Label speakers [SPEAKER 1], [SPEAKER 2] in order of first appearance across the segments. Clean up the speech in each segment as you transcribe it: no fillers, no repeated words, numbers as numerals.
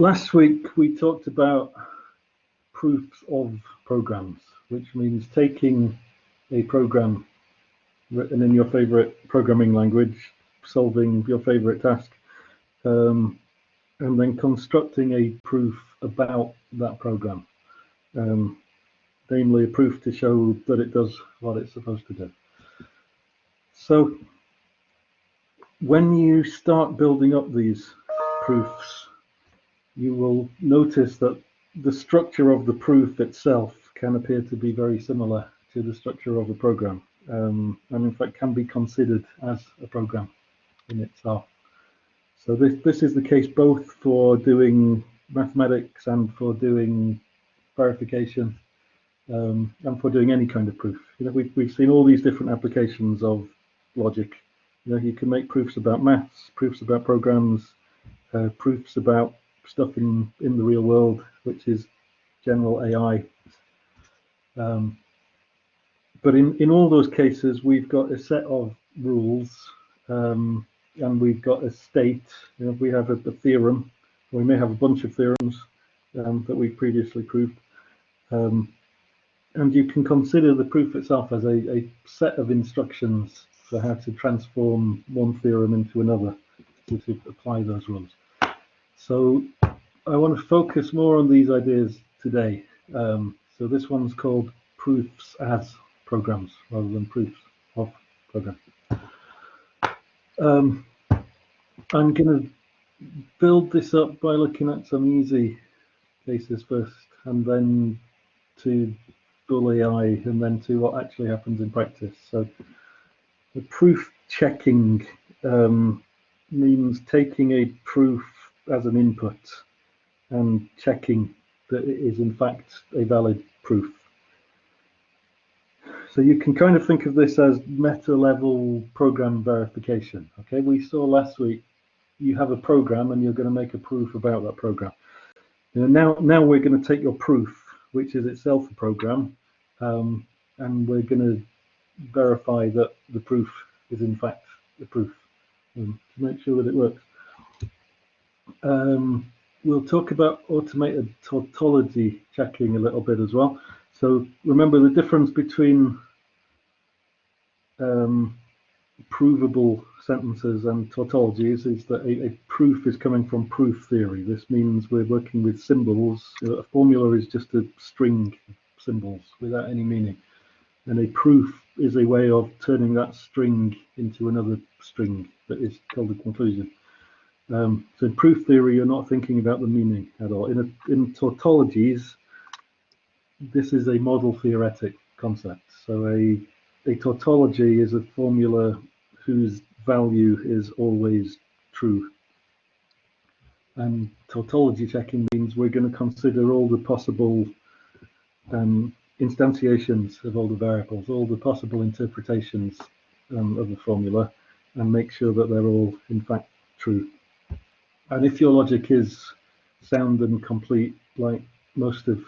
[SPEAKER 1] Last week we talked about proofs of programs, which means taking a program written in your favorite programming language, solving your favorite task, and then constructing a proof about that program, namely a proof to show that it does what it's supposed to do. So when you start building up these proofs, you will notice that the structure of the proof itself can appear to be very similar to the structure of a program, and in fact can be considered as a program in itself. So this is the case both for doing mathematics and for doing verification, and for doing any kind of proof. We've seen all these different applications of logic. You can make proofs about maths, proofs about programs, proofs about stuff in the real world, which is general AI. But in all those cases, we've got a set of rules, and we've got a state. We have a theorem. We may have a bunch of theorems that we've previously proved. And you can consider the proof itself as a set of instructions for how to transform one theorem into another, to apply those rules. So I want to focus more on these ideas today. So this one's called proofs as programs rather than proofs of programs. I'm going to build this up by looking at some easy cases first, and then to full AI, and then to what actually happens in practice. So the proof checking means taking a proof as an input and checking that it is in fact a valid proof. So you can kind of think of this as meta-level program verification. Okay, we saw last week you have a program and you're going to make a proof about that program. Now we're going to take your proof, which is itself a program, and we're going to verify that the proof is in fact the proof, to make sure that it works. We'll talk about automated tautology checking a little bit as well. So remember, the difference between provable sentences and tautologies is that a proof is coming from proof theory. This means we're working with symbols. A formula is just a string of symbols without any meaning. And a proof is a way of turning that string into another string that is called a conclusion. So in proof theory, you're not thinking about the meaning at all. In tautologies, this is a model theoretic concept. So a tautology is a formula whose value is always true. And tautology checking means we're going to consider all the possible instantiations of all the variables, all the possible interpretations of the formula, and make sure that they're all in fact true. And if your logic is sound and complete, like most of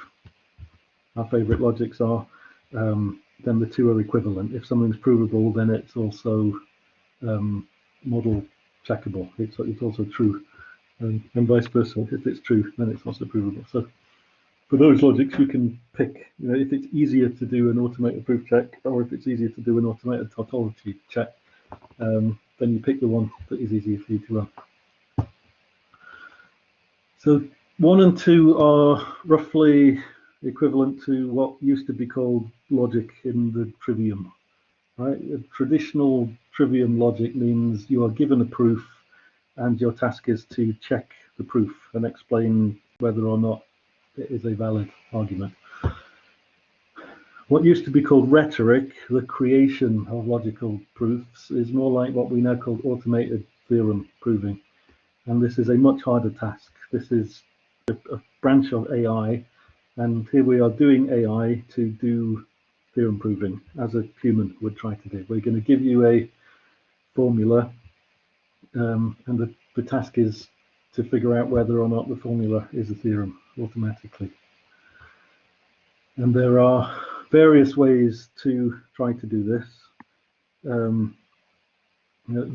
[SPEAKER 1] our favorite logics are, then the two are equivalent. If something's provable, then it's also model checkable. It's also true, and vice versa. If it's true, then it's also provable. So for those logics, you can pick, if it's easier to do an automated proof check, or if it's easier to do an automated tautology check, then you pick the one that is easier for you to run. So 1 and 2 are roughly equivalent to what used to be called logic in the trivium. Right? A traditional trivium logic means you are given a proof and your task is to check the proof and explain whether or not it is a valid argument. What used to be called rhetoric, the creation of logical proofs, is more like what we now call automated theorem proving. And this is a much harder task. This is a branch of AI, and here we are doing AI to do theorem proving as a human would try to do. We're going to give you a formula, and the task is to figure out whether or not the formula is a theorem automatically. And there are various ways to try to do this.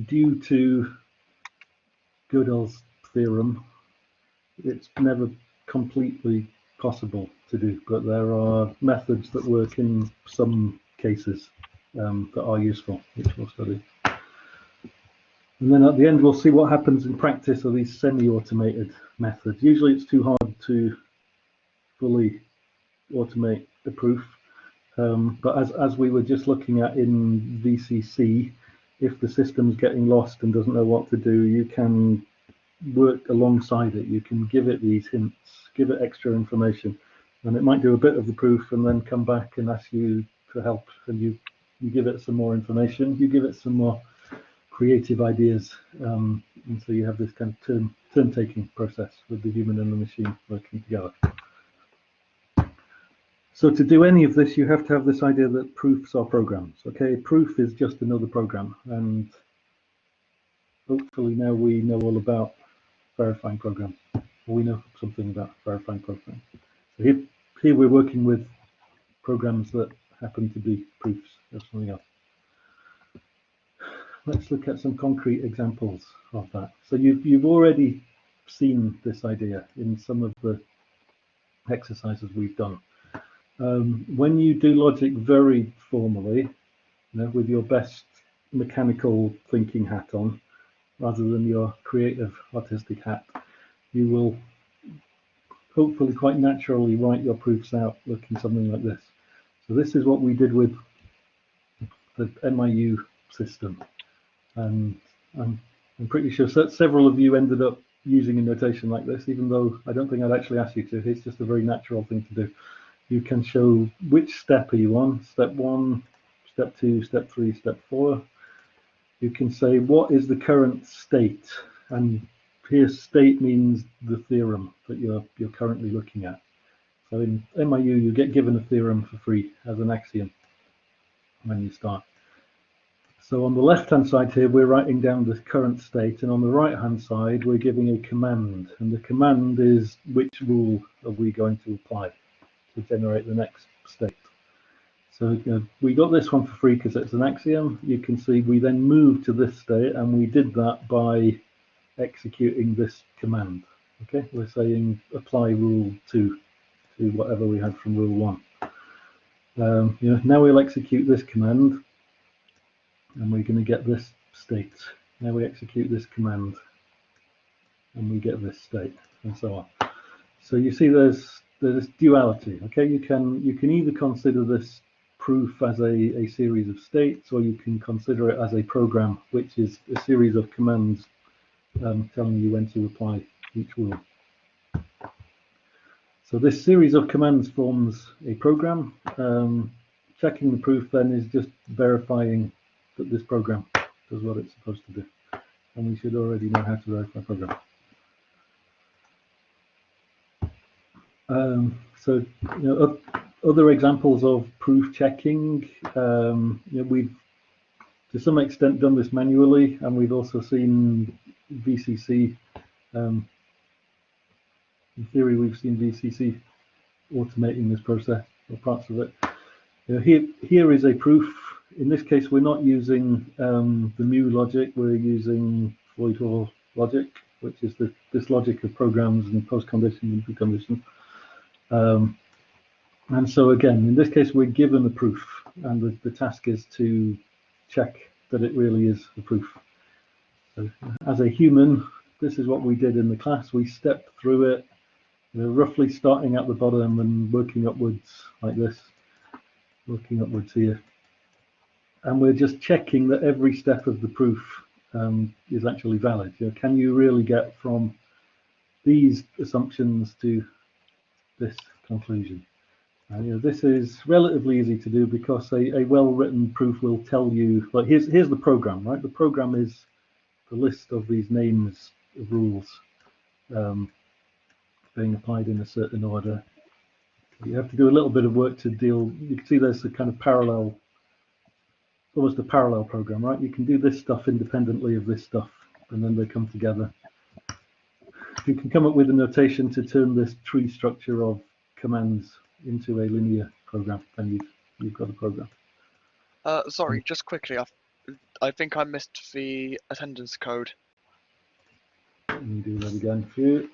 [SPEAKER 1] Due to Gödel's theorem, it's never completely possible to do, but there are methods that work in some cases that are useful, which we'll study. And then at the end, we'll see what happens in practice of these semi-automated methods. Usually it's too hard to fully automate the proof. But as we were just looking at in VCC, if the system's getting lost and doesn't know what to do, you can work alongside it. You can give it these hints, give it extra information, and it might do a bit of the proof and then come back and ask you for help. And you give it some more information, you give it some more creative ideas, and so you have this kind of turn-taking process with the human and the machine working together. So to do any of this, you have to have this idea that proofs are programs. Okay, proof is just another program, and hopefully now we know all about verifying programs. We know something about verifying programs. So here we're working with programs that happen to be proofs of something else. Let's look at some concrete examples of that. So you've already seen this idea in some of the exercises we've done. When you do logic very formally, with your best mechanical thinking hat on, rather than your creative artistic hat, you will hopefully quite naturally write your proofs out looking something like this. So this is what we did with the MIU system. And I'm pretty sure several of you ended up using a notation like this, even though I don't think I'd actually ask you to. It's just a very natural thing to do. You can show which step are you on, step 1, step 2, step 3, step 4. You can say what is the current state, and here state means the theorem that you're currently looking at. So in MIU you get given a theorem for free as an axiom when you start. So on the left-hand side here, we're writing down the current state, and on the right-hand side, we're giving a command. And the command is which rule are we going to apply to generate the next state. So we got this one for free because it's an axiom. You can see we then moved to this state, and we did that by executing this command. Okay, we're saying apply rule 2 to whatever we had from rule 1. Now we'll execute this command, and we're going to get this state. Now we execute this command, and we get this state, and so on. So you see there's duality. Okay, you can either consider this proof as a series of states, or you can consider it as a program, which is a series of commands telling you when to apply each rule. So this series of commands forms a program. Checking the proof then is just verifying that this program does what it's supposed to do, and we should already know how to verify program. So other examples of proof checking, we've to some extent done this manually, and we've also seen VCC. In theory, we've seen VCC automating this process, or parts of it. Here is a proof. In this case, we're not using the mu logic, we're using Floyd-Hall logic, which is this logic of programs and post-condition and pre-condition. And so again, in this case, we're given the proof, and the task is to check that it really is the proof. So as a human, this is what we did in the class. We stepped through it, roughly starting at the bottom and working upwards like this, working upwards here. And we're just checking that every step of the proof is actually valid. Can you really get from these assumptions to this conclusion? This is relatively easy to do because a well-written proof will tell you, like here's the program, right? The program is the list of these names of rules being applied in a certain order. You have to do a little bit of work to deal. You can see there's a kind of parallel, almost a parallel program, right? You can do this stuff independently of this stuff, and then they come together. You can come up with a notation to turn this tree structure of commands into a linear program, and you've got a program.
[SPEAKER 2] Sorry, just quickly, I think I missed the attendance code.
[SPEAKER 1] Let me do that again for you.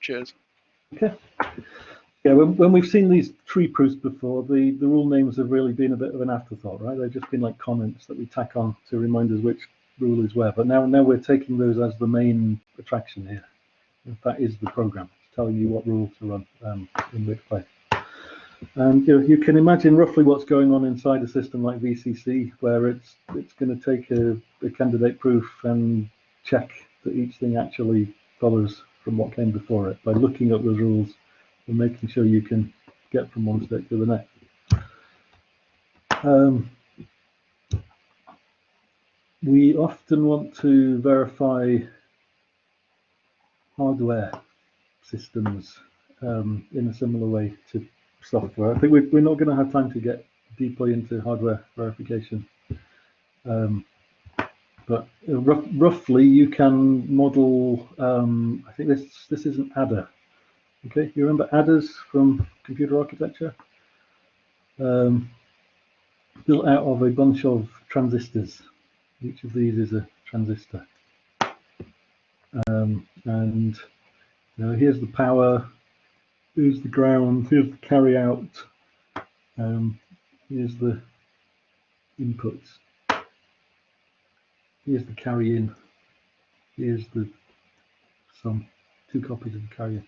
[SPEAKER 2] Cheers.
[SPEAKER 1] Okay. Yeah, when we've seen these tree proofs before, the rule names have really been a bit of an afterthought, right? They've just been like comments that we tack on to remind us which rule is where. But now we're taking those as the main attraction here. That is the program, telling you what rule to run in which place. And you can imagine roughly what's going on inside a system like VCC, where it's going to take a candidate proof and check that each thing actually follows from what came before it by looking up those rules and making sure you can get from one state to the next. We often want to verify hardware systems in a similar way to software. I think we're not going to have time to get deeply into hardware verification, but roughly you can model. I think this is an adder. Okay, you remember adders from computer architecture? Built out of a bunch of transistors. Each of these is a transistor, and here's the power. Here's the ground, here's the carry out, here's the inputs, here's the carry in, here's the sum, 2 copies of the carry in.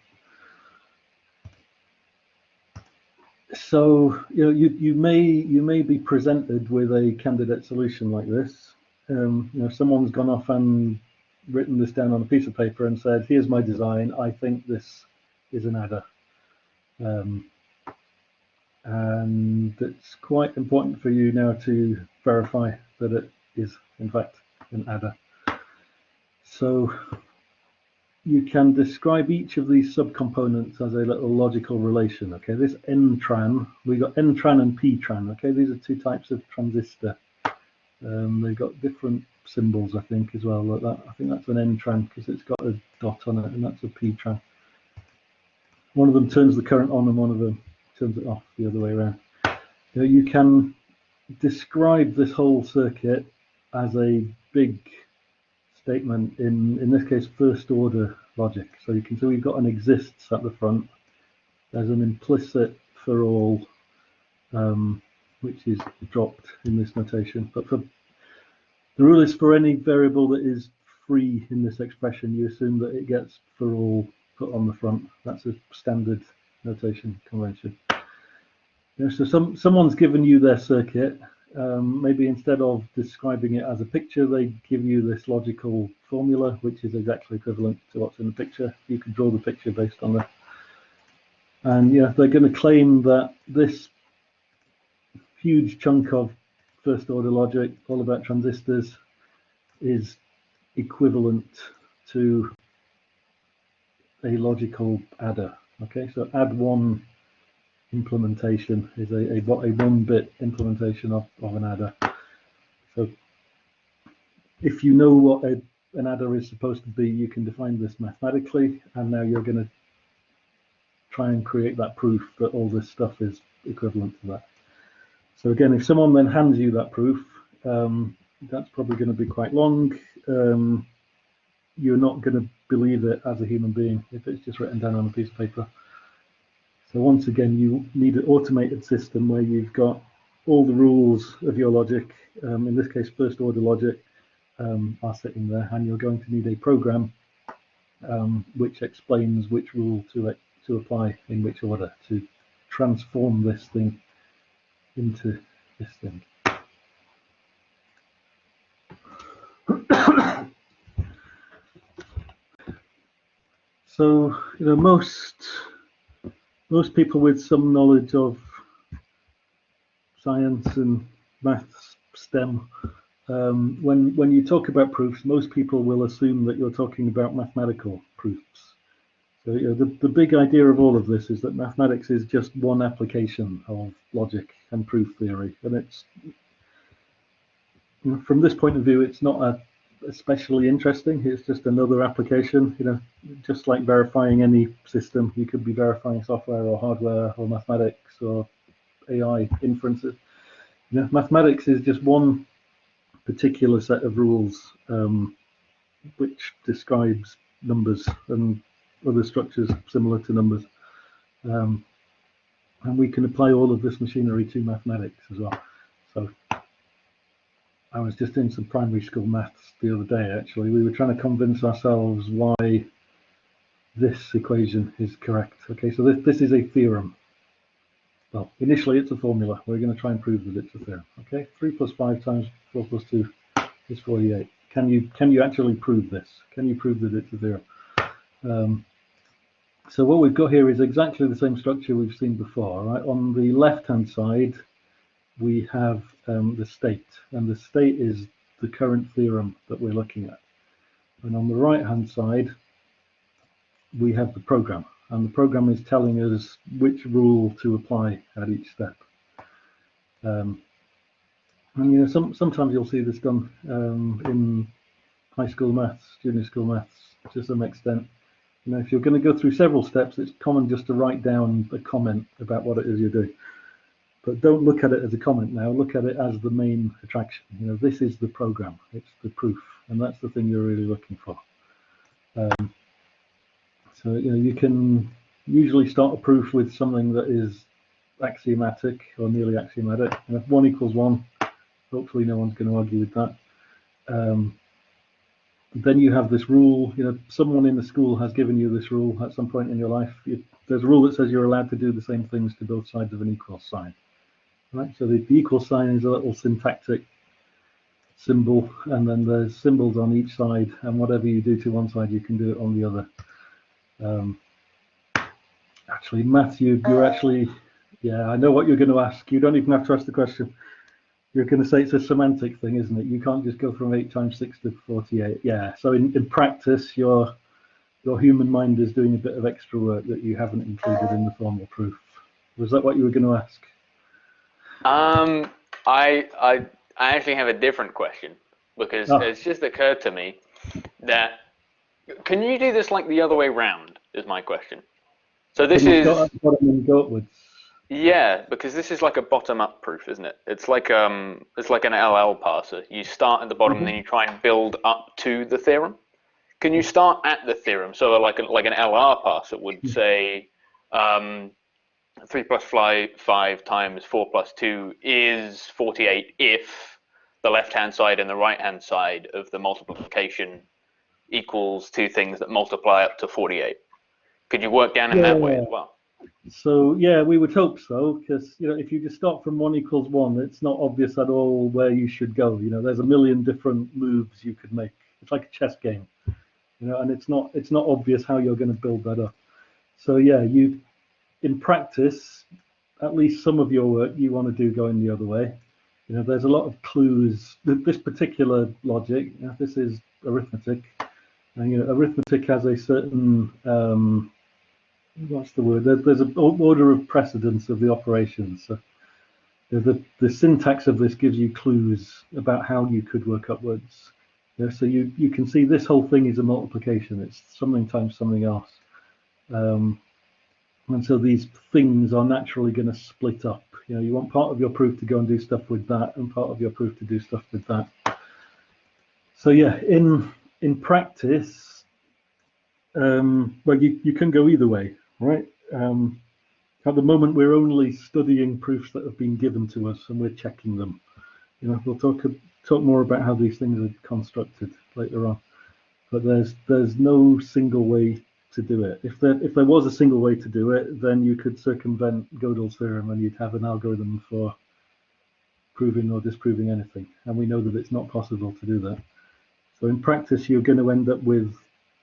[SPEAKER 1] So you may be presented with a candidate solution like this. Someone's gone off and written this down on a piece of paper and said, here's my design, I think this is an adder. And it's quite important for you now to verify that it is in fact an adder. So you can describe each of these subcomponents as a little logical relation. Okay, this N-tran, we got N-tran and P-tran. Okay, these are 2 types of transistor. They've got different symbols, I think, as well. Like that, I think that's an N-tran because it's got a dot on it, and that's a P-tran. One of them turns the current on, and one of them turns it off the other way around. You can describe this whole circuit as a big statement in this case first order logic. So you can see we've got an exists at the front. There's an implicit for all, which is dropped in this notation. But the rule is for any variable that is free in this expression, you assume that it gets for all put on the front. That's a standard notation convention. So someone's given you their circuit. Maybe instead of describing it as a picture, they give you this logical formula, which is exactly equivalent to what's in the picture. You can draw the picture based on that. And they're going to claim that this huge chunk of first order logic, all about transistors, is equivalent to a logical adder. Okay, so add 1 implementation is a 1-bit implementation of an adder. So if you know what an adder is supposed to be, you can define this mathematically, and now you're going to try and create that proof that all this stuff is equivalent to that. So again, if someone then hands you that proof, that's probably going to be quite long. You're not going to believe it as a human being if it's just written down on a piece of paper. So once again, you need an automated system where you've got all the rules of your logic, in this case first order logic, are sitting there, and you're going to need a program which explains which rule to apply in which order to transform this thing into this thing. So most people with some knowledge of science and maths, STEM, when you talk about proofs, most people will assume that you're talking about mathematical proofs. So the big idea of all of this is that mathematics is just one application of logic and proof theory, and it's from this point of view, it's not especially interesting. It's just another application. Just like verifying any system, you could be verifying software or hardware or mathematics or AI inferences. Mathematics is just one particular set of rules which describes numbers, and other structures similar to numbers. And we can apply all of this machinery to mathematics as well. So I was just in some primary school maths the other day, actually. We were trying to convince ourselves why this equation is correct. Okay, so this is a theorem. Well, initially it's a formula. We're going to try and prove that it's a theorem. Okay, 3 plus 5 times 4 plus 2 is 48. Can you actually prove this? Can you prove that it's a theorem? So what we've got here is exactly the same structure we've seen before, right? On the left-hand side, we have the state, and the state is the current theorem that we're looking at. And on the right-hand side, we have the program, and the program is telling us which rule to apply at each step. And you know, sometimes you'll see this done in high school maths, junior school maths, to some extent. You know, if you're going to go through several steps, it's common just to write down a comment about what it is you're doing. But don't look at it as a comment now. Look at it as the main attraction. You know, this is the program. It's the proof, and that's the thing you're really looking for. So you know, you can usually start a proof with something that is axiomatic or nearly axiomatic. And if 1 equals 1, hopefully no one's going to argue with that. Then you have this rule. You know, someone in the school has given you this rule at some point in your life. There's a rule that says you're allowed to do the same things to both sides of an equal sign. Right. So the equal sign is a little syntactic symbol, and then there's symbols on each side. And whatever you do to one side, you can do it on the other. Actually, Matthew, you're actually, yeah, I know what you're going to ask. You don't even have to ask the question. You're going to say it's a semantic thing, isn't it? You can't just go from 8 times 6 to 48. Yeah. So in practice, your human mind is doing a bit of extra work that you haven't included in the formal proof. Was that what you were going to ask?
[SPEAKER 3] I actually have a different question, because it's just occurred to me that, can you do this like the other way round, is my question. So this is,
[SPEAKER 1] go upwards.
[SPEAKER 3] Yeah, because this is like a bottom-up proof, isn't it? It's like an LL parser. You start at the bottom, and then you try and build up to the theorem. Can you start at the theorem? So like an LR parser would say 3 plus 5 times 4 plus 2 is 48 if the left-hand side and the right-hand side of the multiplication equals two things that multiply up to 48. Could you work down in that way as well?
[SPEAKER 1] So yeah, we would hope so, because you know, if you just start from 1 equals 1, it's not obvious at all where you should go. You know, there's a million different moves you could make. It's like a chess game, you know, and it's not obvious how you're going to build that up. So yeah, in practice, at least some of your work you want to do going the other way. You know, there's a lot of clues. This particular logic, you know, this is arithmetic, and you know, arithmetic has a certain what's the word? There's an order of precedence of the operations. So the syntax of this gives you clues about how you could work upwards. Yeah, so you can see this whole thing is a multiplication. It's something times something else. And so these things are naturally going to split up. You know, you want part of your proof to go and do stuff with that, and part of your proof to do stuff with that. So yeah, in practice, well, you can go either way, right? At the moment, we're only studying proofs that have been given to us, and we're checking them. You know, we'll talk more about how these things are constructed later on. But there's no single way to do it. If there was a single way to do it, then you could circumvent Gödel's theorem, and you'd have an algorithm for proving or disproving anything. And we know that it's not possible to do that. So in practice, you're going to end up with,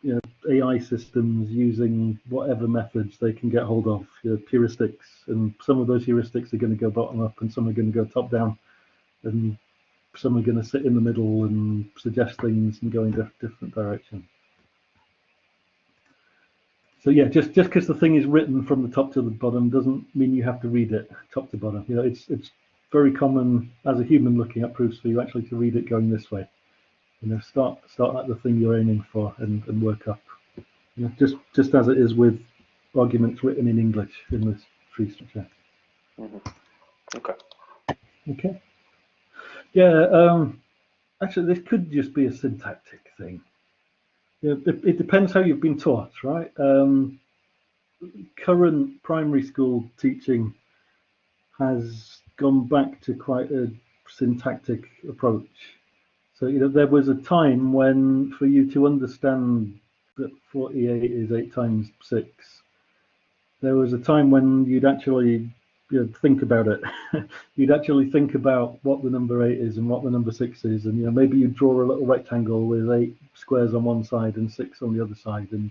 [SPEAKER 1] you know, AI systems using whatever methods they can get hold of, you know, heuristics, and some of those heuristics are going to go bottom up, and some are going to go top down, and some are going to sit in the middle and suggest things and go in different directions. So yeah, just because the thing is written from the top to the bottom doesn't mean you have to read it top to bottom. You know, it's very common as a human looking at proofs for you actually to read it going this way. You know, start at the thing you're aiming for and work up. You know, just as it is with arguments written in English in this tree structure.
[SPEAKER 3] Okay.
[SPEAKER 1] Okay. Yeah. Actually, this could just be a syntactic thing. Yeah, it depends how you've been taught, right? Current primary school teaching has gone back to quite a syntactic approach. So, there was a time when for you to understand that 48 is 8 times 6, there was a time when you'd actually think about it. You'd actually think about what the number 8 is and what the number 6 is, and maybe you'd draw a little rectangle with 8 squares on one side and 6 on the other side, and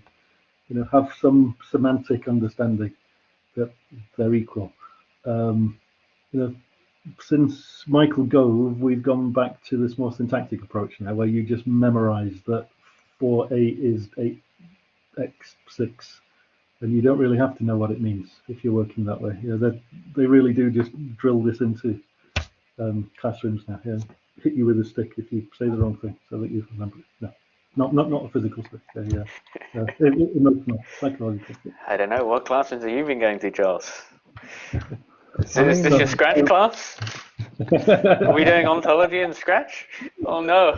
[SPEAKER 1] have some semantic understanding that they're equal. Since Michael Gove, we've gone back to this more syntactic approach now, where you just memorize that 48 is 8x6, and you don't really have to know what it means if you're working that way. They really do just drill this into classrooms now. Hit you with a stick if you say the wrong thing, so that you remember it. No, not a physical stick. Emotional, psychological stick.
[SPEAKER 3] I don't know. What classes have you been going to, Charles? Is this your Scratch class? Are we doing ontology in Scratch? Oh no.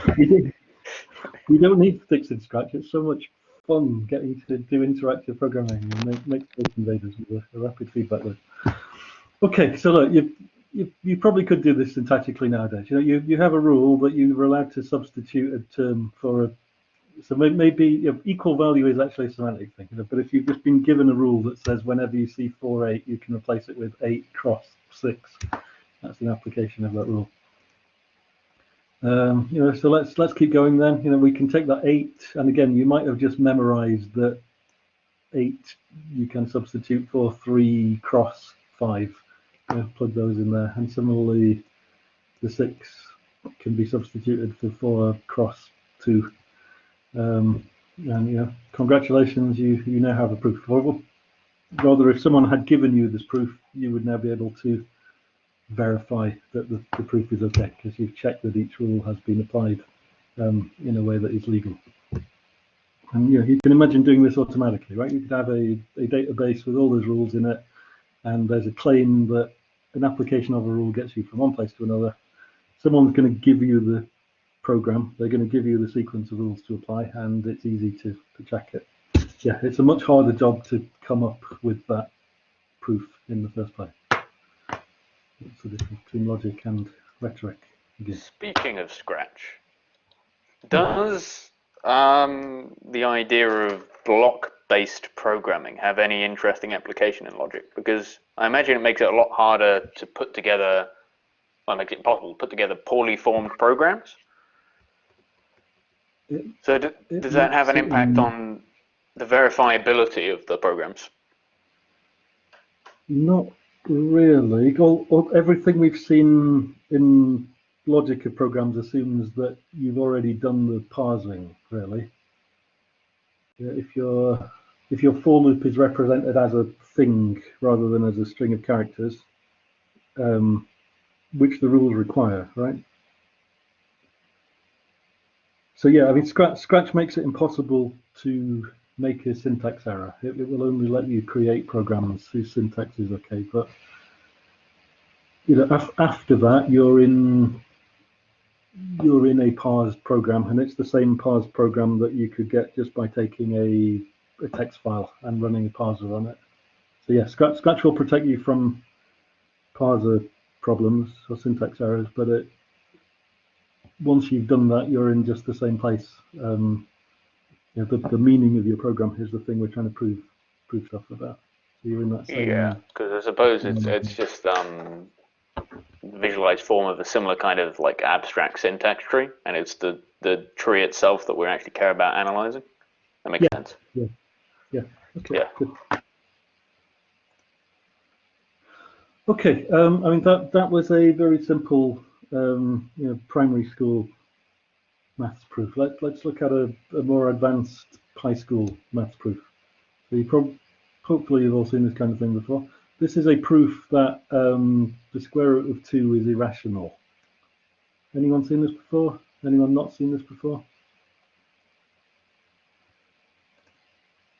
[SPEAKER 1] We don't need sticks in Scratch. It's so much fun getting to do interactive programming and make Space Invaders with a rapid feedback loop. Okay, so look, you probably could do this syntactically nowadays. You have a rule that you're allowed to substitute a term for a. So maybe equal value is actually a semantic thing, but if you've just been given a rule that says whenever you see 48, you can replace it with 8 cross 6, that's an application of that rule. So let's keep going then. We can take that 8, and again, you might have just memorized that 8 you can substitute for 3 cross 5. Plug those in there, and similarly, the 6 can be substituted for 4 cross 2. And congratulations, you now have a proof. Or rather, if someone had given you this proof, you would now be able to verify that the proof is okay, because you've checked that each rule has been applied in a way that is legal. And you can imagine doing this automatically, right? You could have a database with all those rules in it, and there's a claim that an application of a rule gets you from one place to another. Someone's going to give you the program, they're going to give you the sequence of rules to apply, and it's easy to check it. Yeah, it's a much harder job to come up with that proof in the first place. What's the difference between logic and rhetoric again?
[SPEAKER 3] Speaking of Scratch, does the idea of block-based programming have any interesting application in logic? Because I imagine it makes it a lot harder to put together, well, makes it impossible to put together poorly formed programs. So does that have an impact on the verifiability of the programs?
[SPEAKER 1] Not really. Everything we've seen in logic of programs assumes that you've already done the parsing, really. If your for loop is represented as a thing rather than as a string of characters, which the rules require, right? So yeah, I mean, Scratch makes it impossible to make a syntax error. It will only let you create programs whose syntax is okay. But after that, you're in a parsed program, and it's the same parsed program that you could get just by taking a text file and running a parser on it. So yeah, Scratch will protect you from parser problems or syntax errors, but once you've done that, you're in just the same place. The meaning of your program is the thing we're trying to prove stuff about. So you're in that same.
[SPEAKER 3] Yeah, because I suppose it's just visualized form of a similar kind of like abstract syntax tree, and it's the tree itself that we actually care about analyzing. That makes sense.
[SPEAKER 1] Yeah. Okay.
[SPEAKER 3] Yeah.
[SPEAKER 1] Good. Okay. I mean that was a very simple primary school maths proof. Let's look at a more advanced high school maths proof. So hopefully you've all seen this kind of thing before. This is a proof that the square root of 2 is irrational. Anyone seen this before? Anyone not seen this before?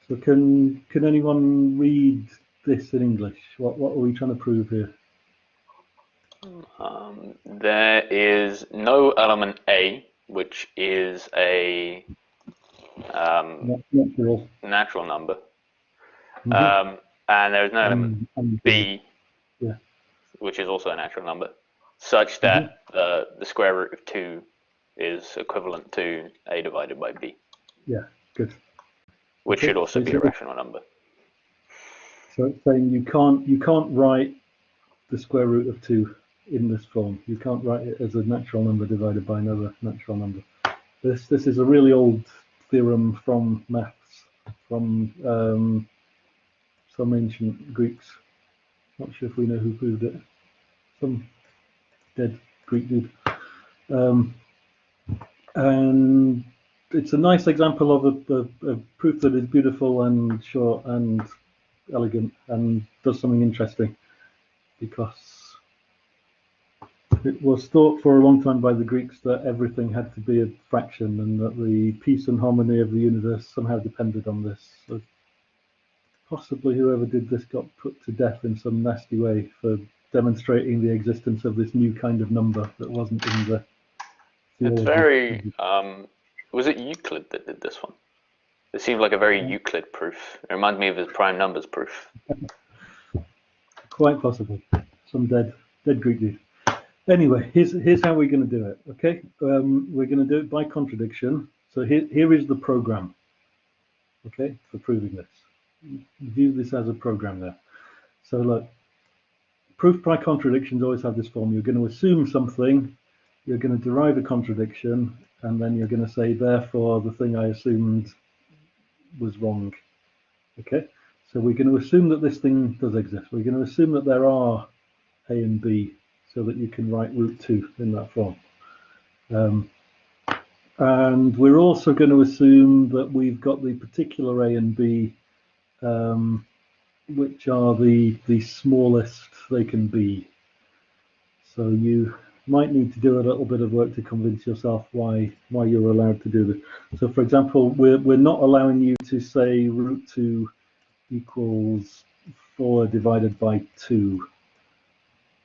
[SPEAKER 1] So can anyone read this in English? What are we trying to prove here?
[SPEAKER 3] There is no element A, which is a
[SPEAKER 1] Natural.
[SPEAKER 3] natural number.
[SPEAKER 1] Mhm.
[SPEAKER 3] And there is an element
[SPEAKER 1] And
[SPEAKER 3] b,
[SPEAKER 1] yeah.
[SPEAKER 3] which is also a natural number, such that the square root of 2 is equivalent to a divided by b.
[SPEAKER 1] Yeah, good.
[SPEAKER 3] Which
[SPEAKER 1] Okay,
[SPEAKER 3] should also
[SPEAKER 1] so
[SPEAKER 3] be a rational number.
[SPEAKER 1] So it's saying you can't write the square root of 2 in this form. You can't write it as a natural number divided by another natural number. This is a really old theorem from maths, from some ancient Greeks. Not sure if we know who proved it. Some dead Greek dude. And it's a nice example of a proof that is beautiful and short and elegant and does something interesting, because it was thought for a long time by the Greeks that everything had to be a fraction and that the peace and harmony of the universe somehow depended on this. So possibly whoever did this got put to death in some nasty way for demonstrating the existence of this new kind of number that wasn't in the theology.
[SPEAKER 3] It's very, was it Euclid that did this one? It seemed like a very Euclid proof. It reminds me of his prime numbers proof.
[SPEAKER 1] Quite possibly. Some dead Greek dude. Anyway, here's how we're going to do it. Okay, we're going to do it by contradiction. So here is the program. Okay, for proving this. View this as a program there. So look, proof by contradictions always have this form. You're going to assume something, you're going to derive a contradiction, and then you're going to say, therefore, the thing I assumed was wrong. Okay, so we're going to assume that this thing does exist. We're going to assume that there are A and B, so that you can write root 2 in that form. And we're also going to assume that we've got the particular A and B, which are the smallest they can be. So you might need to do a little bit of work to convince yourself why you're allowed to do this. So for example, we're not allowing you to say root 2 equals 4 divided by 2,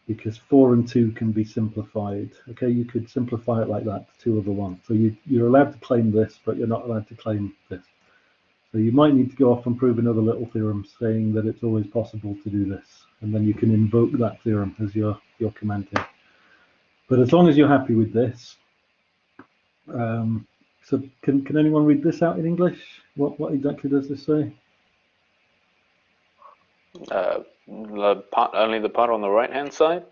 [SPEAKER 1] because 4 and 2 can be simplified. Okay, you could simplify it like that, 2 over 1. So you're allowed to claim this, but you're not allowed to claim this. So you might need to go off and prove another little theorem saying that it's always possible to do this, and then you can invoke that theorem as your command here. But as long as you're happy with this, so can anyone read this out in English? What exactly does this say?
[SPEAKER 3] Only the part on the right hand side,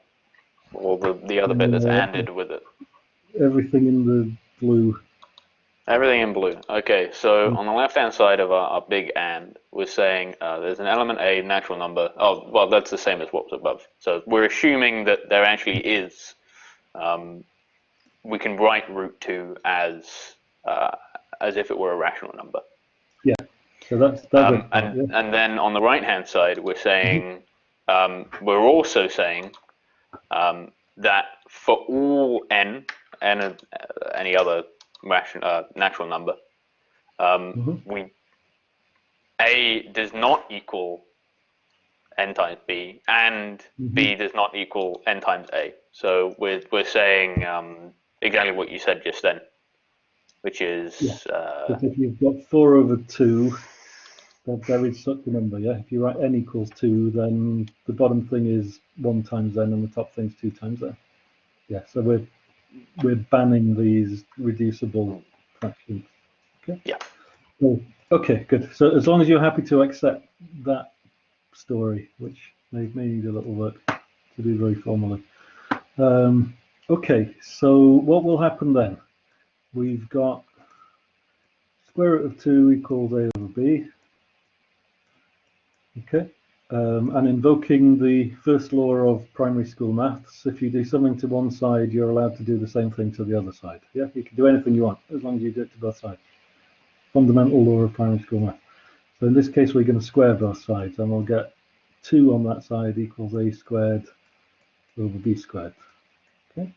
[SPEAKER 3] or the other bit that's anded with it?
[SPEAKER 1] Everything in the blue.
[SPEAKER 3] Everything in blue. Okay, so on the left-hand side of our big and, we're saying there's an element A, natural number. Oh, well, that's the same as what was above. So we're assuming that there actually is. We can write root 2 as if it were a rational number.
[SPEAKER 1] Yeah. So that's
[SPEAKER 3] and then on the right-hand side, we're saying we're also saying that for all n and any other natural number, A does not equal n times B, and B does not equal n times A. So we're saying exactly what you said just then, which is
[SPEAKER 1] if you've got 4 over 2, there is such a number. Yeah, if you write n equals 2, then the bottom thing is 1 times n, and the top thing's 2 times n. Yeah, so we're banning these reducible fractions. Okay.
[SPEAKER 3] Yeah.
[SPEAKER 1] So, okay, good. So as long as you're happy to accept that story, which may need a little work to do very formally. Okay, so what will happen then? We've got square root of 2 equals A over B. Okay, and invoking the first law of primary school maths, if you do something to one side, you're allowed to do the same thing to the other side. Yeah, you can do anything you want, as long as you do it to both sides. Fundamental law of primary school maths. So in this case, we're going to square both sides, and we'll get 2 on that side equals A squared over B squared. Okay.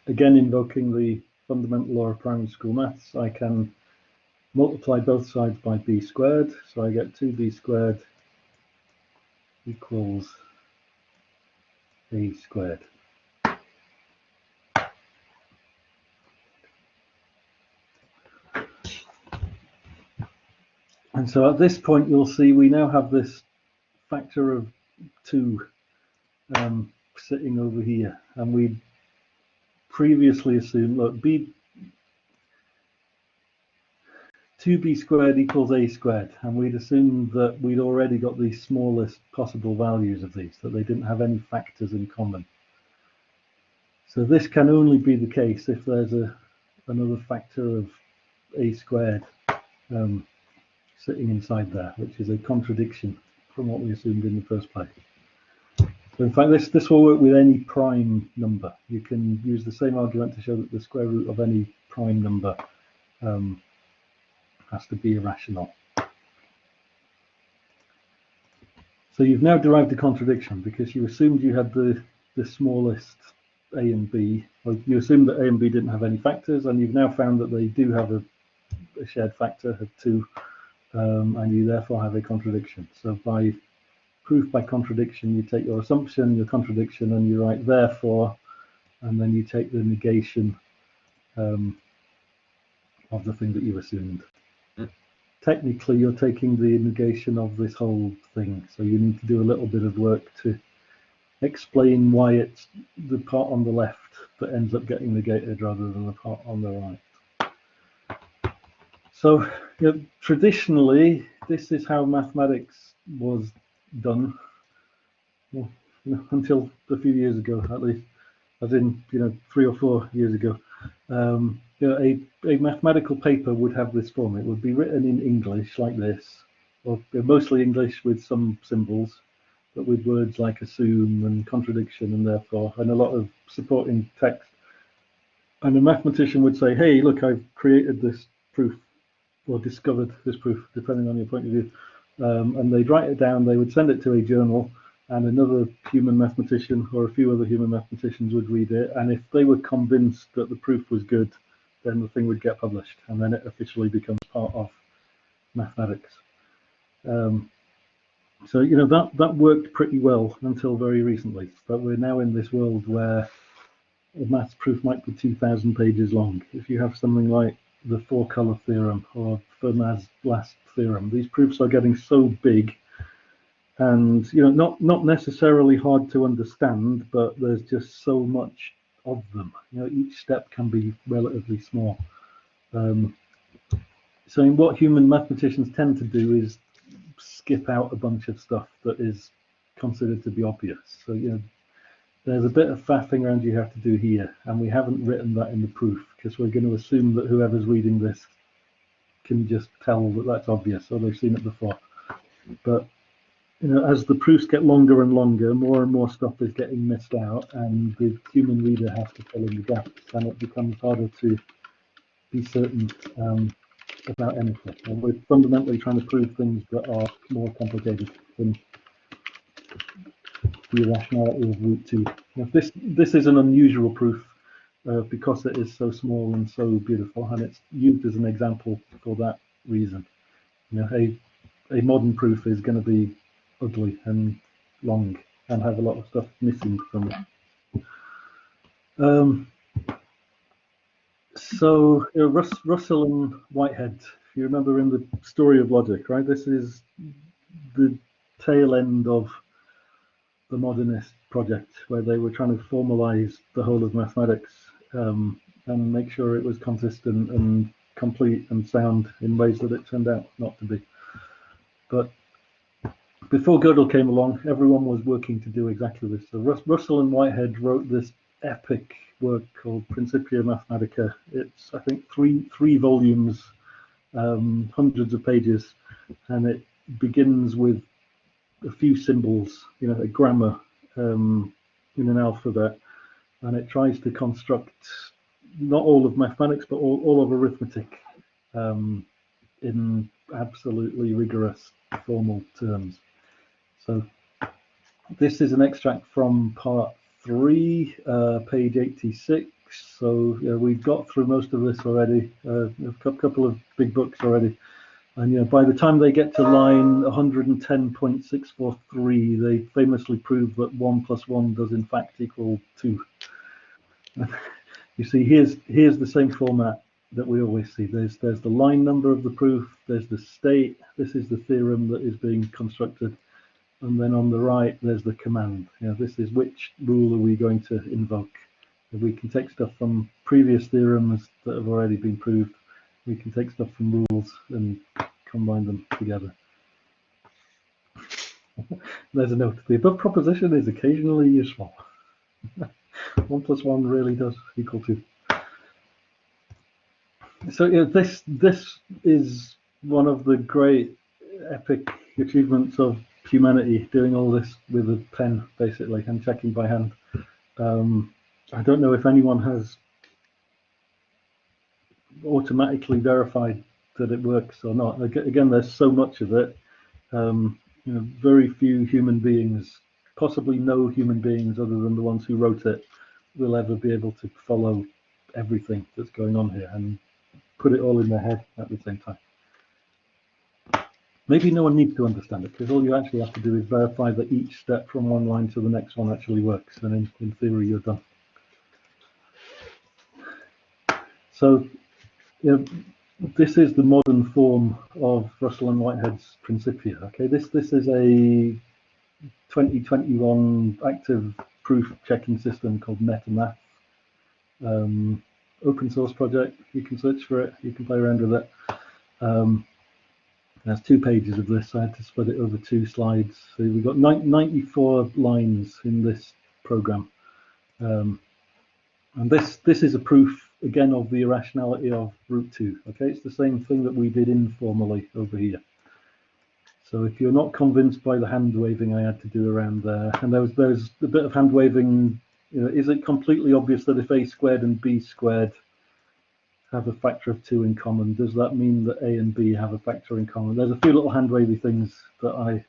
[SPEAKER 1] Again, invoking the fundamental law of primary school maths, I can multiply both sides by B squared, so I get 2B squared equals A squared. And so at this point, you'll see we now have this factor of 2 sitting over here, and we previously assumed, look, 2b squared equals a squared, and we'd assumed that we'd already got the smallest possible values of these, that they didn't have any factors in common. So this can only be the case if there's another factor of a squared sitting inside there, which is a contradiction from what we assumed in the first place. So in fact, this will work with any prime number. You can use the same argument to show that the square root of any prime number has to be irrational. So you've now derived a contradiction because you assumed you had the smallest a and b, or you assumed that a and b didn't have any factors, and you've now found that they do have a shared factor of 2, and you therefore have a contradiction. So by proof by contradiction, you take your assumption, your contradiction, and you write therefore, and then you take the negation of the thing that you assumed. Technically, you're taking the negation of this whole thing, so you need to do a little bit of work to explain why it's the part on the left that ends up getting negated rather than the part on the right. So traditionally, this is how mathematics was done, well, until a few years ago, at least, as in 3 or 4 years ago. A mathematical paper would have this form. It would be written in English like this, or mostly English with some symbols, but with words like assume and contradiction and therefore, and a lot of supporting text. And a mathematician would say, hey, look, I've created this proof, or discovered this proof, depending on your point of view. And they'd write it down, they would send it to a journal, and another human mathematician or a few other human mathematicians would read it. And if they were convinced that the proof was good, then the thing would get published, and then it officially becomes part of mathematics. So that worked pretty well until very recently. But we're now in this world where a maths proof might be 2,000 pages long. If you have something like the 4-color theorem or Fermat's last theorem, these proofs are getting so big, and not necessarily hard to understand, but there's just so much of them. Each step can be relatively small. So what human mathematicians tend to do is skip out a bunch of stuff that is considered to be obvious. So there's a bit of faffing around you have to do here, and we haven't written that in the proof because we're going to assume that whoever's reading this can just tell that that's obvious, or they've seen it before. But as the proofs get longer and longer, more and more stuff is getting missed out, and the human reader has to fill in the gaps, and it becomes harder to be certain about anything. And we're fundamentally trying to prove things that are more complicated than the irrationality of root 2. Now, this is an unusual proof because it is so small and so beautiful, and it's used as an example for that reason. A modern proof is going to be ugly and long and have a lot of stuff missing from it. So Russell and Whitehead, if you remember in the story of logic, right? This is the tail end of the modernist project, where they were trying to formalize the whole of mathematics and make sure it was consistent and complete and sound in ways that it turned out not to be. But before Gödel came along, everyone was working to do exactly this. So Russell and Whitehead wrote this epic work called Principia Mathematica. It's, I think, three volumes, hundreds of pages, and it begins with a few symbols, a grammar in an alphabet, and it tries to construct not all of mathematics, but all of arithmetic in absolutely rigorous formal terms. So this is an extract from part 3, page 86. So we've got through most of this already, a couple of big books already. And by the time they get to line 110.643, they famously prove that 1 + 1 does in fact equal 2. You see, here's the same format that we always see. There's the line number of the proof, there's the state, this is the theorem that is being constructed, and then on the right there's the command. This is which rule are we going to invoke. We can take stuff from previous theorems that have already been proved. We can take stuff from rules and combine them together. There's a note. The above proposition is occasionally useful. 1 + 1 really does equal 2. So this is one of the great epic achievements of humanity, doing all this with a pen basically and checking by hand. I don't know if anyone has automatically verified that it works or not. Again, there's so much of it. Very few human beings, possibly no human beings other than the ones who wrote it, will ever be able to follow everything that's going on here and put it all in their head at the same time. Maybe no one needs to understand it, because all you actually have to do is verify that each step from one line to the next one actually works, and in theory you're done. So this is the modern form of Russell and Whitehead's Principia. Okay, this is a 2021 active proof checking system called MetaMath. Open source project. You can search for it. You can play around with it. There's 2 pages of this. I had to split it over 2 slides. So we've got 94 lines in this program, and this is a proof again of the irrationality of root 2. Okay, it's the same thing that we did informally over here. So if you're not convinced by the hand waving I had to do around there, and there's a bit of hand waving, is it completely obvious that if a squared and b squared have a factor of 2 in common, does that mean that a and b have a factor in common? There's a few little hand wavy things that I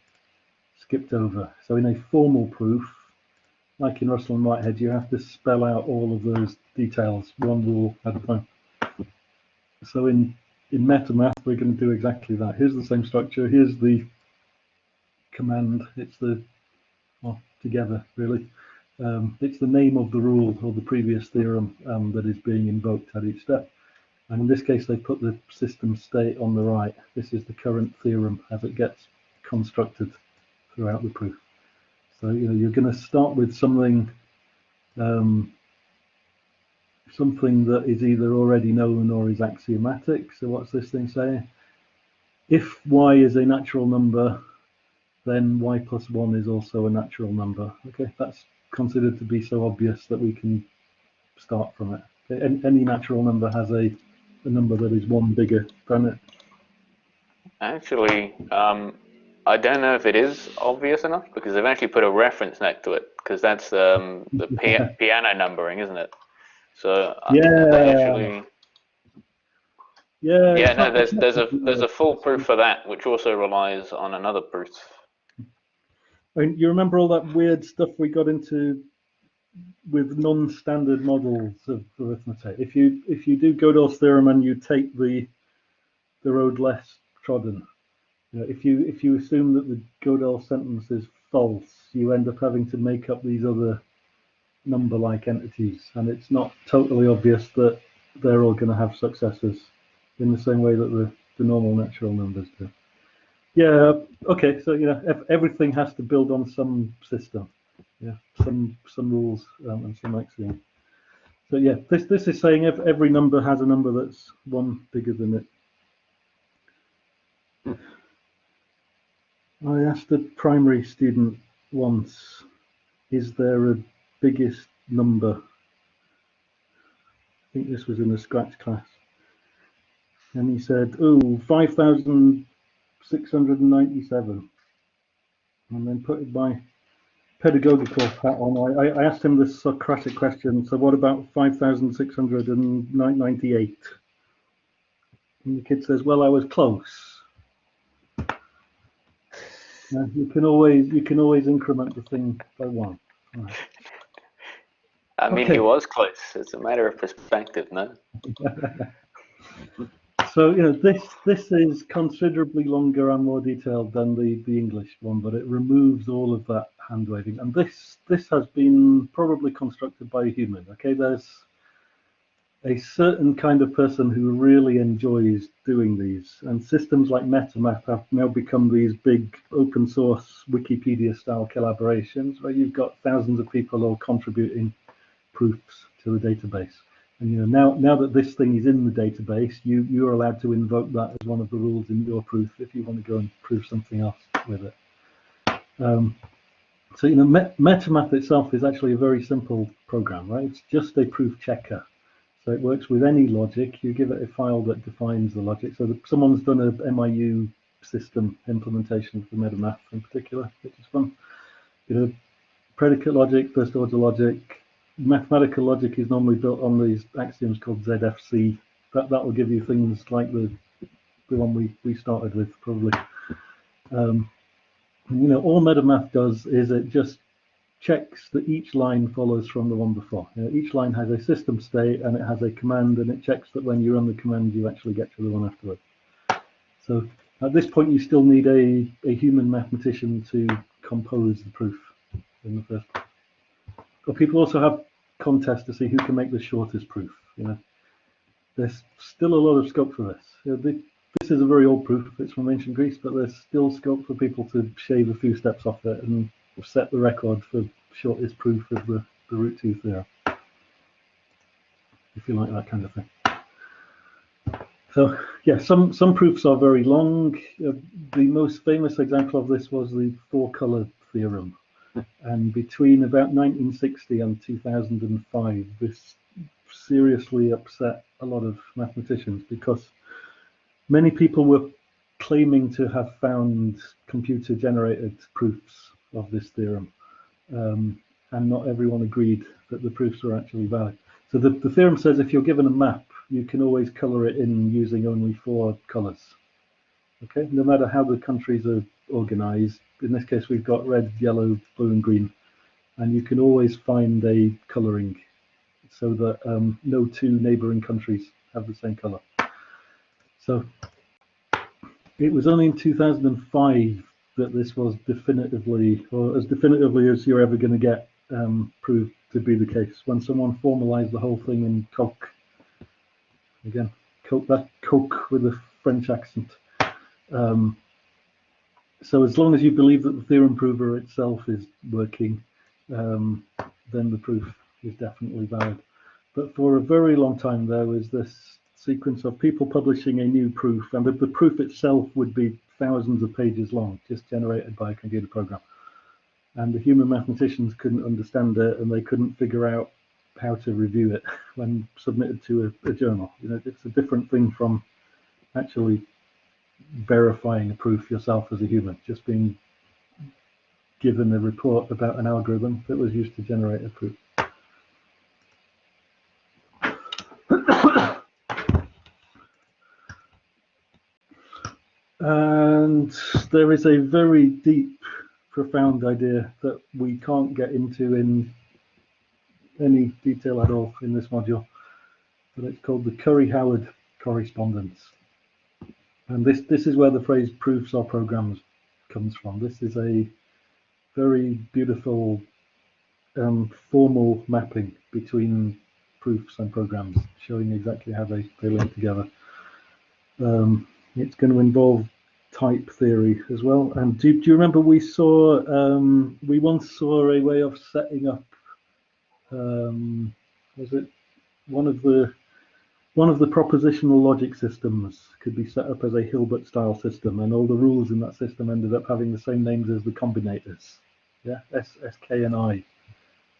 [SPEAKER 1] skipped over. So in a formal proof, like in Russell and Whitehead, you have to spell out all of those details, one rule at a time. So in MetaMath, we're going to do exactly that. Here's the same structure. Here's the command. It's together really. It's the name of the rule or the previous theorem that is being invoked at each step. And in this case, they put the system state on the right. This is the current theorem as it gets constructed throughout the proof. So you're going to start with something that is either already known or is axiomatic. So what's this thing saying? If y is a natural number, then y + 1 is also a natural number. Okay, that's considered to be so obvious that we can start from it. Okay? Any natural number has a number that is 1 bigger than it.
[SPEAKER 3] Actually, I don't know if it is obvious enough, because they've actually put a reference next to it, because that's the piano numbering, isn't it? So
[SPEAKER 1] Yeah.
[SPEAKER 3] No, there's a full proof for that, which also relies on another proof.
[SPEAKER 1] And you remember all that weird stuff we got into with non-standard models of arithmetic? If you do Gödel's theorem and you take the road less trodden, if you assume that the Gödel sentence is false, you end up having to make up these other number-like entities, and it's not totally obvious that they're all going to have successors in the same way that the normal natural numbers do. Yeah. Okay. So everything has to build on some system. Yeah. Some rules and some axioms. So yeah, this is saying every number has a number that's 1 bigger than it. I asked a primary student once, is there a biggest number? I think this was in a Scratch class. And he said, 5,697. And then put my pedagogical hat on. I asked him the Socratic question, so what about 5,698? And the kid says, well, I was close. You can always increment the thing by 1. Right.
[SPEAKER 3] I mean, he was close. It's a matter of perspective, no?
[SPEAKER 1] So this is considerably longer and more detailed than the English one, but it removes all of that hand waving. And this has been probably constructed by a human. Okay, there's a certain kind of person who really enjoys doing these. And systems like MetaMath have now become these big open source Wikipedia style collaborations where you've got thousands of people all contributing proofs to the database. And now that this thing is in the database, you're allowed to invoke that as one of the rules in your proof if you want to go and prove something else with it. So MetaMath itself is actually a very simple program, right? It's just a proof checker. So it works with any logic. You give it a file that defines the logic. So someone's done a MIU system implementation for MetaMath in particular, which is fun. Predicate logic, first order logic. Mathematical logic is normally built on these axioms called ZFC. That will give you things like the one we started with probably. All MetaMath does is it just checks that each line follows from the one before. Each line has a system state and it has a command, and it checks that when you run the command, you actually get to the one afterwards. So at this point, you still need a human mathematician to compose the proof in the first place. But people also have contests to see who can make the shortest proof. There's still a lot of scope for this. This is a very old proof. It's from ancient Greece, but there's still scope for people to shave a few steps off it and set the record for shortest proof of the root 2 theorem, if you like that kind of thing. So yeah, some proofs are very long. The most famous example of this was the 4-color theorem. And between about 1960 and 2005, this seriously upset a lot of mathematicians because many people were claiming to have found computer-generated proofs of this theorem, and not everyone agreed that the proofs were actually valid. So the theorem says if you're given a map, you can always color it in using only 4 colors. Okay, no matter how the countries are organized. In this case, we've got red, yellow, blue, and green, and you can always find a coloring so that no 2 neighboring countries have the same color. So it was only in 2005 that this was definitively, or as definitively as you're ever going to get, proved to be the case, when someone formalized the whole thing in Coq. Again, Coq with a French accent. So as long as you believe that the theorem prover itself is working, then the proof is definitely valid. But for a very long time, there was this sequence of people publishing a new proof, and the proof itself would be thousands of pages long, just generated by a computer program. And the human mathematicians couldn't understand it, and they couldn't figure out how to review it when submitted to a journal. It's a different thing from actually verifying a proof yourself as a human, just being given a report about an algorithm that was used to generate a proof. And there is a very deep, profound idea that we can't get into in any detail at all in this module, but it's called the Curry-Howard correspondence. And this is where the phrase proofs or programs comes from. This is a very beautiful formal mapping between proofs and programs, showing exactly how they link together. It's going to involve type theory as well. And do you remember we once saw a way of setting up, was it one of the propositional logic systems could be set up as a Hilbert style system, and all the rules in that system ended up having the same names as the combinators. Yeah, SK and I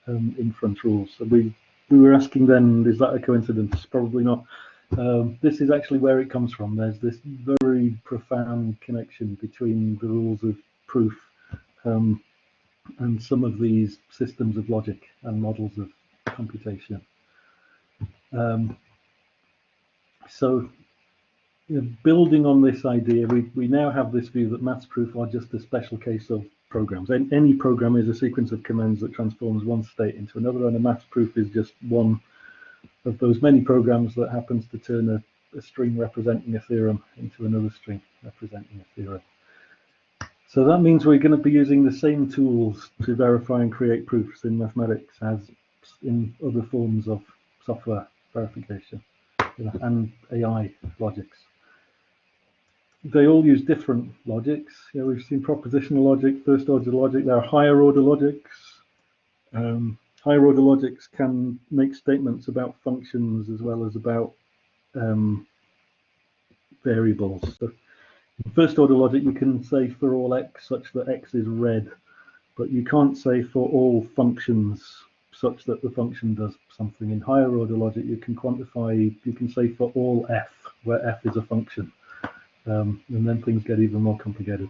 [SPEAKER 1] inference rules. So we were asking then, is that a coincidence? Probably not. This is actually where it comes from. There's this very profound connection between the rules of proof and some of these systems of logic and models of computation. So building on this idea, we now have this view that maths proof are just a special case of programs. Any program is a sequence of commands that transforms one state into another, and a maths proof is just one of those many programs that happens to turn a string representing a theorem into another string representing a theorem. So that means we're going to be using the same tools to verify and create proofs in mathematics as in other forms of software verification, and AI logics. They all use different logics. We've seen propositional logic, first order logic. There are higher order logics. Higher order logics can make statements about functions as well as about variables. So in first order logic, you can say for all x such that x is red, but you can't say for all functions such that the function does something. In higher order logic, you can quantify, you can say for all f, where f is a function. And then things get even more complicated.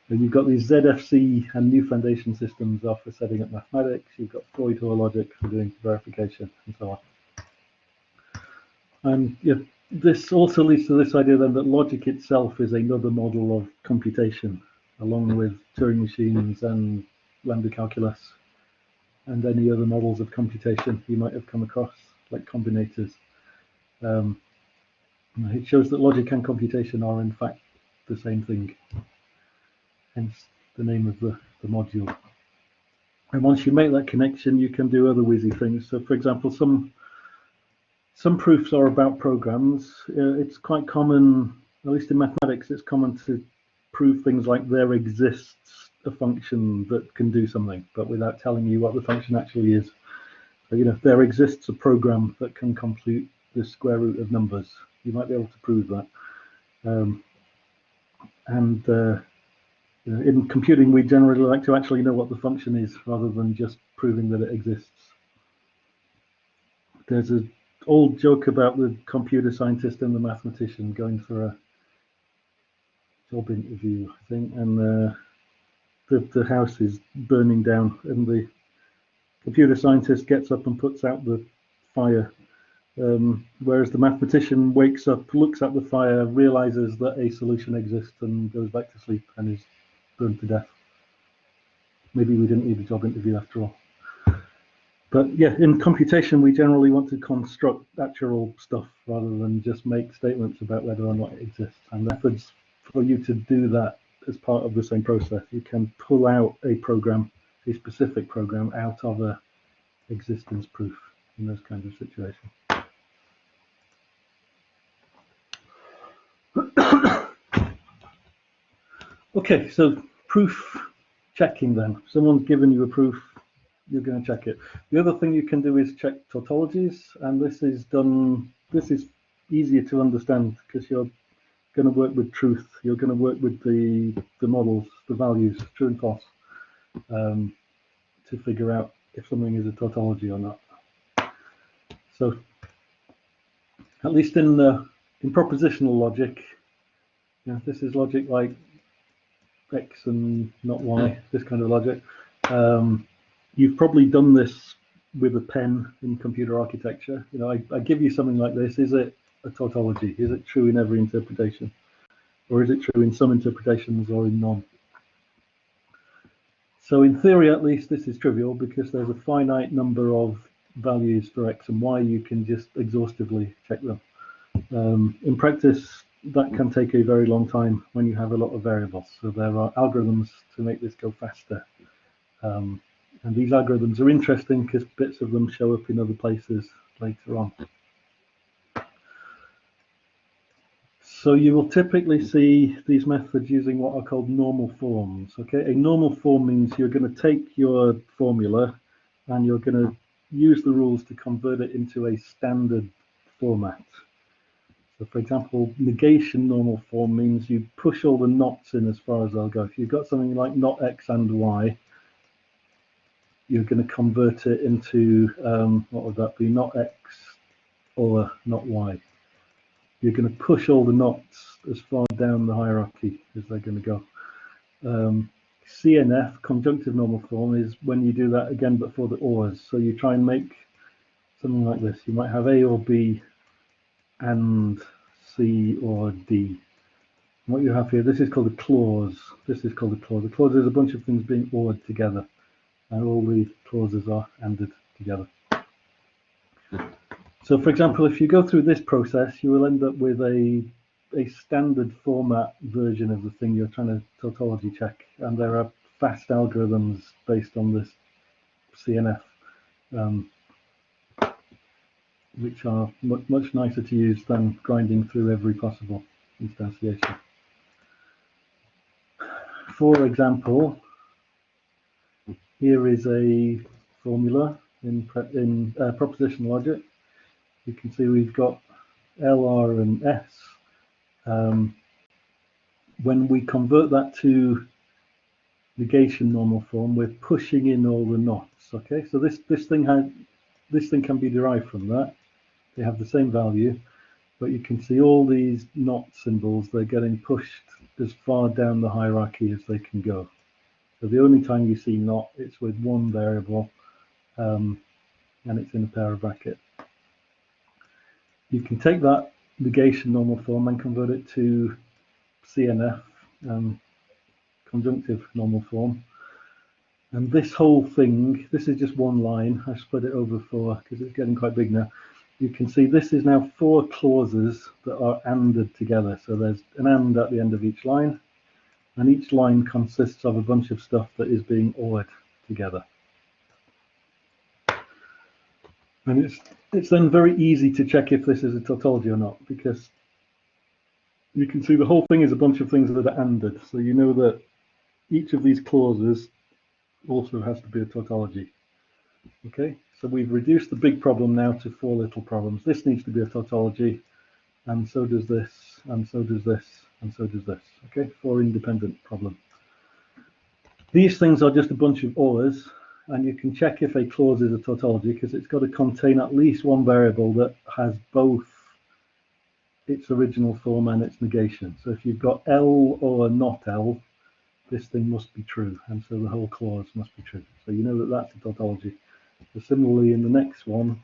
[SPEAKER 1] And you've got these ZFC and new foundation systems are for setting up mathematics. You've got Freud-Hoare logic for doing verification and so on. And yeah, this also leads to this idea then that logic itself is another model of computation, along with Turing machines and lambda calculus and any other models of computation you might have come across, like combinators. It shows that logic and computation are in fact the same thing, hence the name of the module. And once you make that connection, you can do other whizzy things. So for example, some proofs are about programs. It's quite common, at least in mathematics, it's common to prove things like there exists a function that can do something, but without telling you what the function actually is. So, there exists a program that can compute the square root of numbers. You might be able to prove that. In computing, we generally like to actually know what the function is rather than just proving that it exists. There's an old joke about the computer scientist and the mathematician going for a job interview, I think, and the house is burning down, and the computer scientist gets up and puts out the fire. Whereas the mathematician wakes up, looks at the fire, realizes that a solution exists, and goes back to sleep and is burned to death. Maybe we didn't need a job interview after all. But yeah, in computation, we generally want to construct actual stuff rather than just make statements about whether or not it exists. And methods for you to do that as part of the same process. You can pull out a program, a specific program, out of a existence proof in those kinds of situations. Okay, so proof checking then. Someone's given you a proof, you're going to check it. The other thing you can do is check tautologies, and this is easier to understand because you're going to work with truth. You're going to work with the models, the values, true and false, to figure out if something is a tautology or not. So, at least in propositional logic, this is logic like X and not Y, this kind of logic. You've probably done this with a pen in computer architecture. I give you something like this. Is it a tautology? Is it true in every interpretation? Or is it true in some interpretations or in none? So in theory, at least, this is trivial because there's a finite number of values for X and Y. You can just exhaustively check them. In practice, that can take a very long time when you have a lot of variables. So there are algorithms to make this go faster. And these algorithms are interesting because bits of them show up in other places later on. So you will typically see these methods using what are called normal forms. Okay, a normal form means you're going to take your formula and you're going to use the rules to convert it into a standard format. So for example, negation normal form means you push all the nots in as far as they'll go. If you've got something like not X and Y, you're going to convert it into, what would that be, not X or not Y. You're going to push all the knots as far down the hierarchy as they're going to go. CNF, conjunctive normal form, is when you do that again but for the ors. So you try and make something like this. You might have A or B and C or D. And what you have here, this is called a clause. This is called a clause. A clause is a bunch of things being ored together. And all the clauses are ANDed together. So for example, if you go through this process, you will end up with a standard format version of the thing you're trying to tautology check. And there are fast algorithms based on this CNF. which are much nicer to use than grinding through every possible instantiation. For example, here is a formula in proposition logic. You can see we've got L, R, and S. When we convert that to negation normal form, we're pushing in all the knots. Okay, so this thing can be derived from that. They have the same value, but you can see all these knot symbols, they're getting pushed as far down the hierarchy as they can go. So the only time you see not, it's with one variable, and it's in a pair of brackets. You can take that negation normal form and convert it to CNF, conjunctive normal form. And this whole thing, this is just one line. I split it over 4 because it's getting quite big now. You can see this is now 4 clauses that are anded together. So there's an and at the end of each line, and each line consists of a bunch of stuff that is being ORed together. And it's then very easy to check if this is a tautology or not, because you can see the whole thing is a bunch of things that are anded. So you know that each of these clauses also has to be a tautology. Okay, so we've reduced the big problem now to 4 little problems. This needs to be a tautology, and so does this, and so does this, and so does this. Okay, 4 independent problems. These things are just a bunch of ORs, and you can check if a clause is a tautology because it's got to contain at least one variable that has both its original form and its negation. So if you've got L or not L, this thing must be true, and so the whole clause must be true. So you know that that's a tautology. So similarly, in the next one,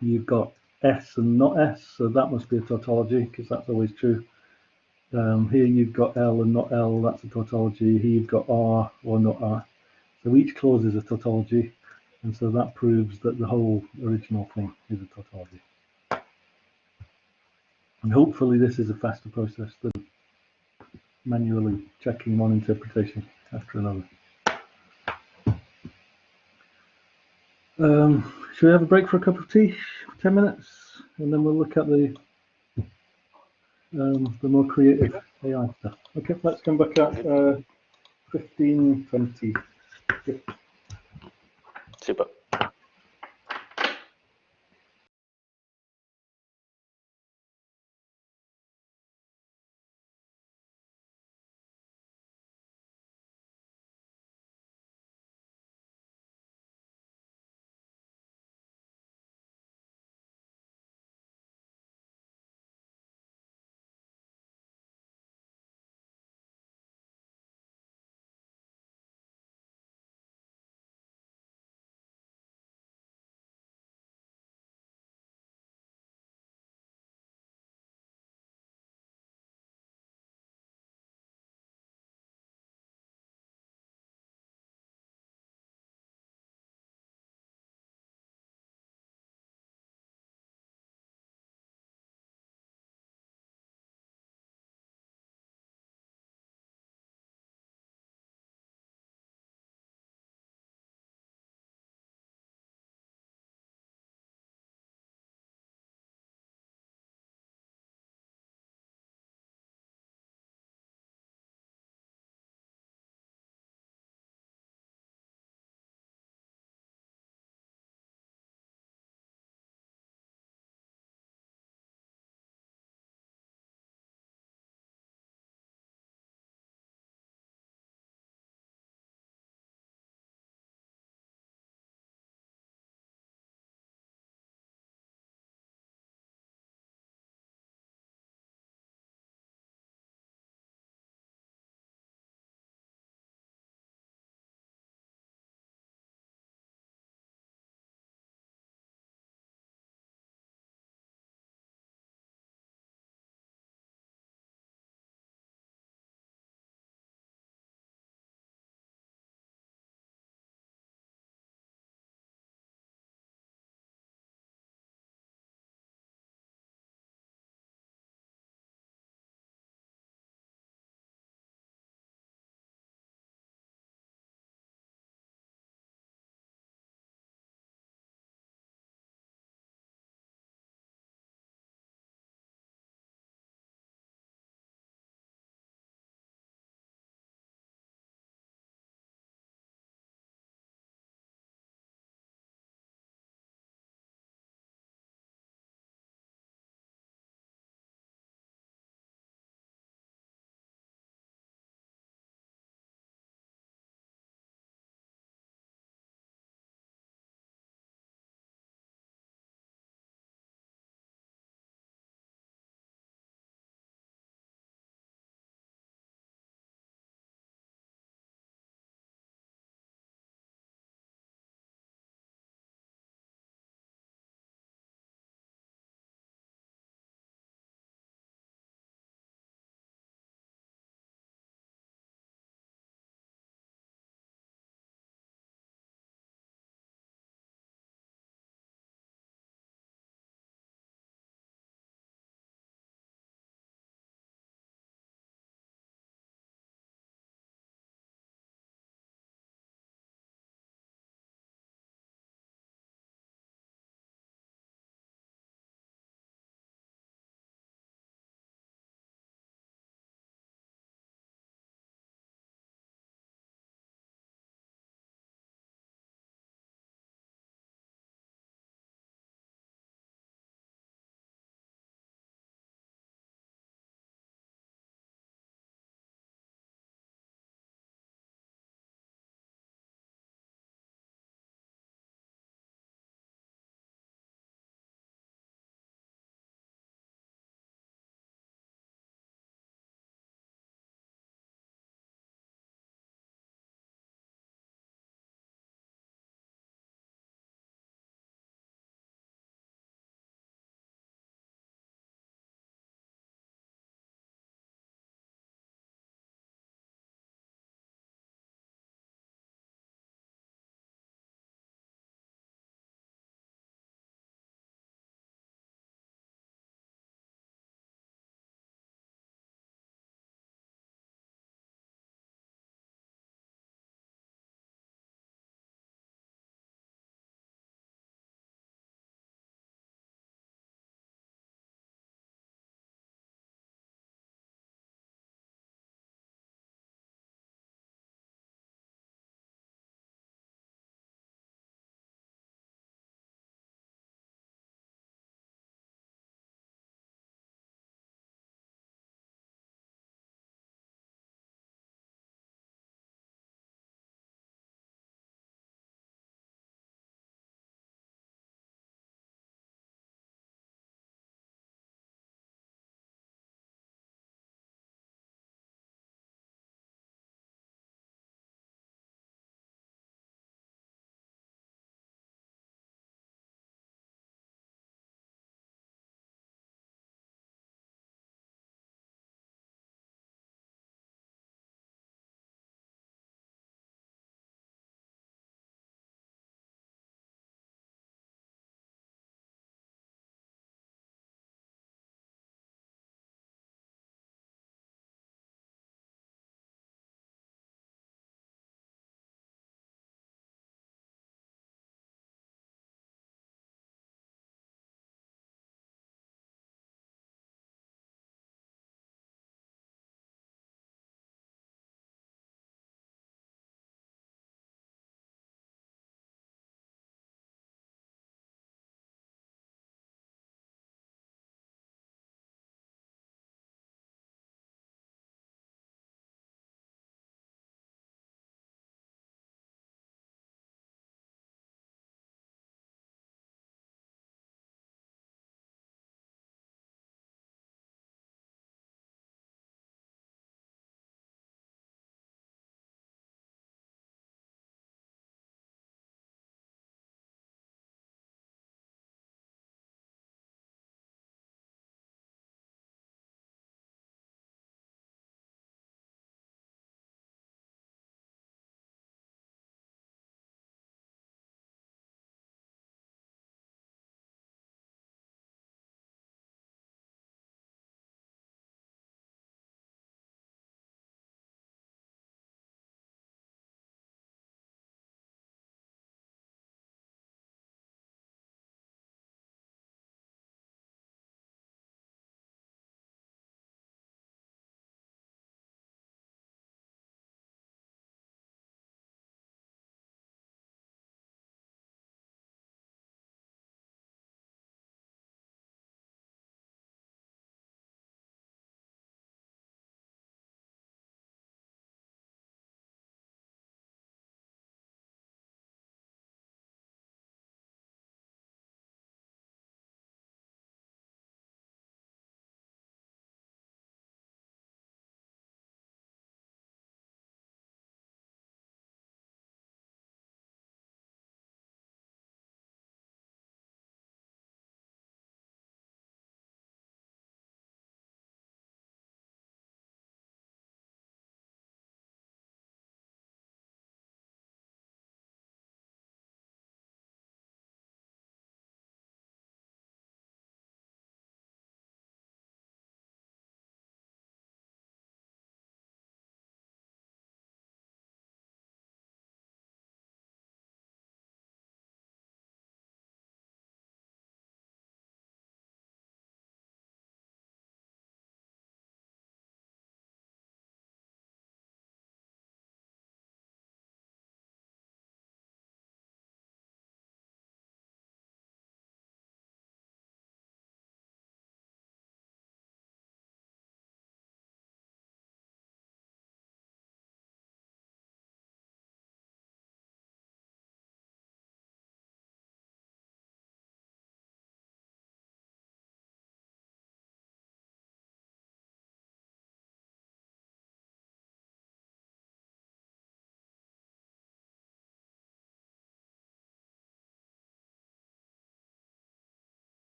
[SPEAKER 1] you've got S and not S, so that must be a tautology because that's always true. Here you've got L and not L, that's a tautology. Here you've got R or not R. So each clause is a tautology, and so that proves that the whole original thing is a tautology. And hopefully this is a faster process than manually checking one interpretation after another. Should we have a break for a cup of tea for 10 minutes, and then we'll look at the more creative AI stuff. Okay, let's come back at 15:20.
[SPEAKER 3] Super.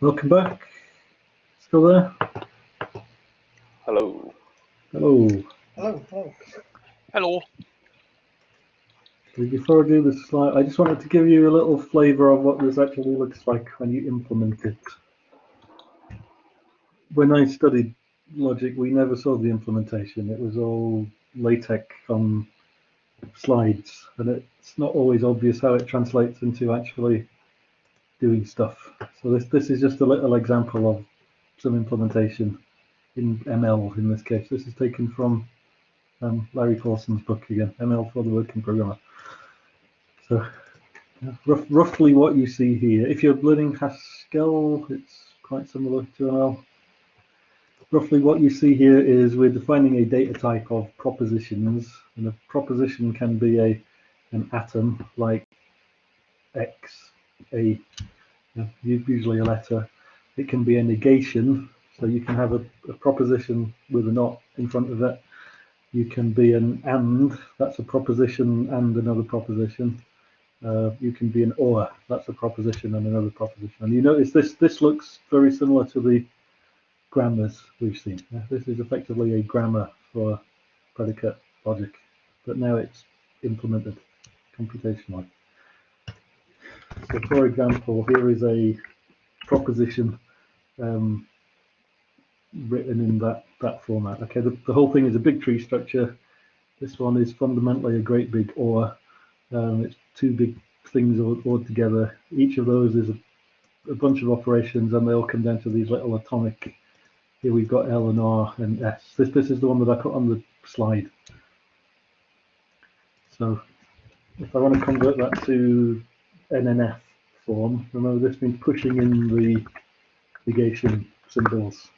[SPEAKER 1] Welcome back. Still there?
[SPEAKER 3] Hello.
[SPEAKER 1] Hello.
[SPEAKER 4] Hello, hello.
[SPEAKER 2] Hello.
[SPEAKER 1] Before I do the slide, I just wanted to give you a little flavour of what this actually looks like when you implement it. When I studied logic, we never saw the implementation. It was all LaTeX on slides, and it's not always obvious how it translates into actually doing stuff. So this is just a little example of some implementation in ML in this case. This is taken from Larry Clausen's book again, ML for the Working Programmer. So roughly what you see here, if you're learning Haskell, it's quite similar to ML. Roughly what you see here is we're defining a data type of propositions, and a proposition can be an atom like X, usually a letter. It can be a negation, so you can have a proposition with a not in front of it. You can be an and, that's a proposition and another proposition. You can be an or, that's a proposition and another proposition. And you notice this looks very similar to the grammars we've seen. This is effectively a grammar for predicate logic, but now it's implemented computationally. So for example, here is a proposition written in that format. Okay, the whole thing is a big tree structure. This one is fundamentally a great big or. It's two big things all together. Each of those is a bunch of operations, and they all come down to these little atomic. Here we've got L and R and S. This is the one that I put on the slide. So if I want to convert that to NNF form, remember this means pushing in the negation symbols.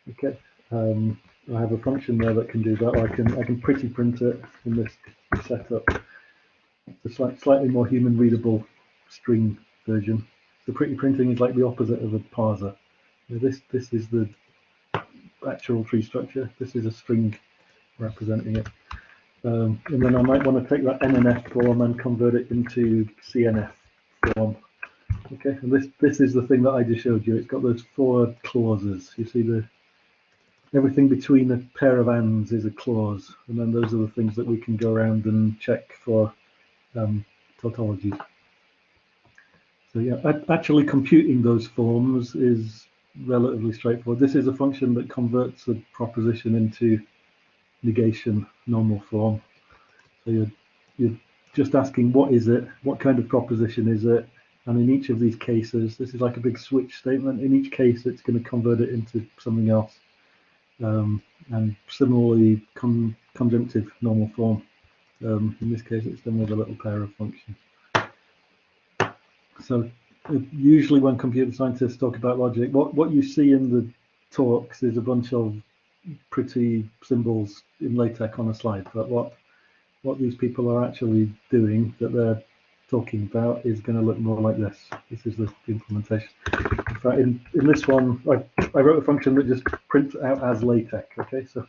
[SPEAKER 1] Okay, I have a function there that can do that. Or I can pretty print it in this setup. It's a slightly more human readable string version. The pretty printing is like the opposite of a parser. This is the actual tree structure. This is a string representing it. And then I might want to take that NNF form and convert it into CNF form. Okay, and this is the thing that I just showed you. It's got those 4 clauses. You see everything between a pair of ands is a clause, and then those are the things that we can go around and check for tautologies. So yeah, actually computing those forms is relatively straightforward. This is a function that converts a proposition into negation normal form. So you're just asking what is it, what kind of proposition is it, and in each of these cases, this is like a big switch statement. In each case, it's going to convert it into something else. And similarly, conjunctive normal form. In this case, it's done with a little pair of functions. So usually when computer scientists talk about logic, what you see in the talks is a bunch of pretty symbols in LaTeX on a slide. But what these people are actually doing that they're talking about is going to look more like this. This is the implementation. In fact, in this one, I wrote a function that just prints out as LaTeX. Okay, so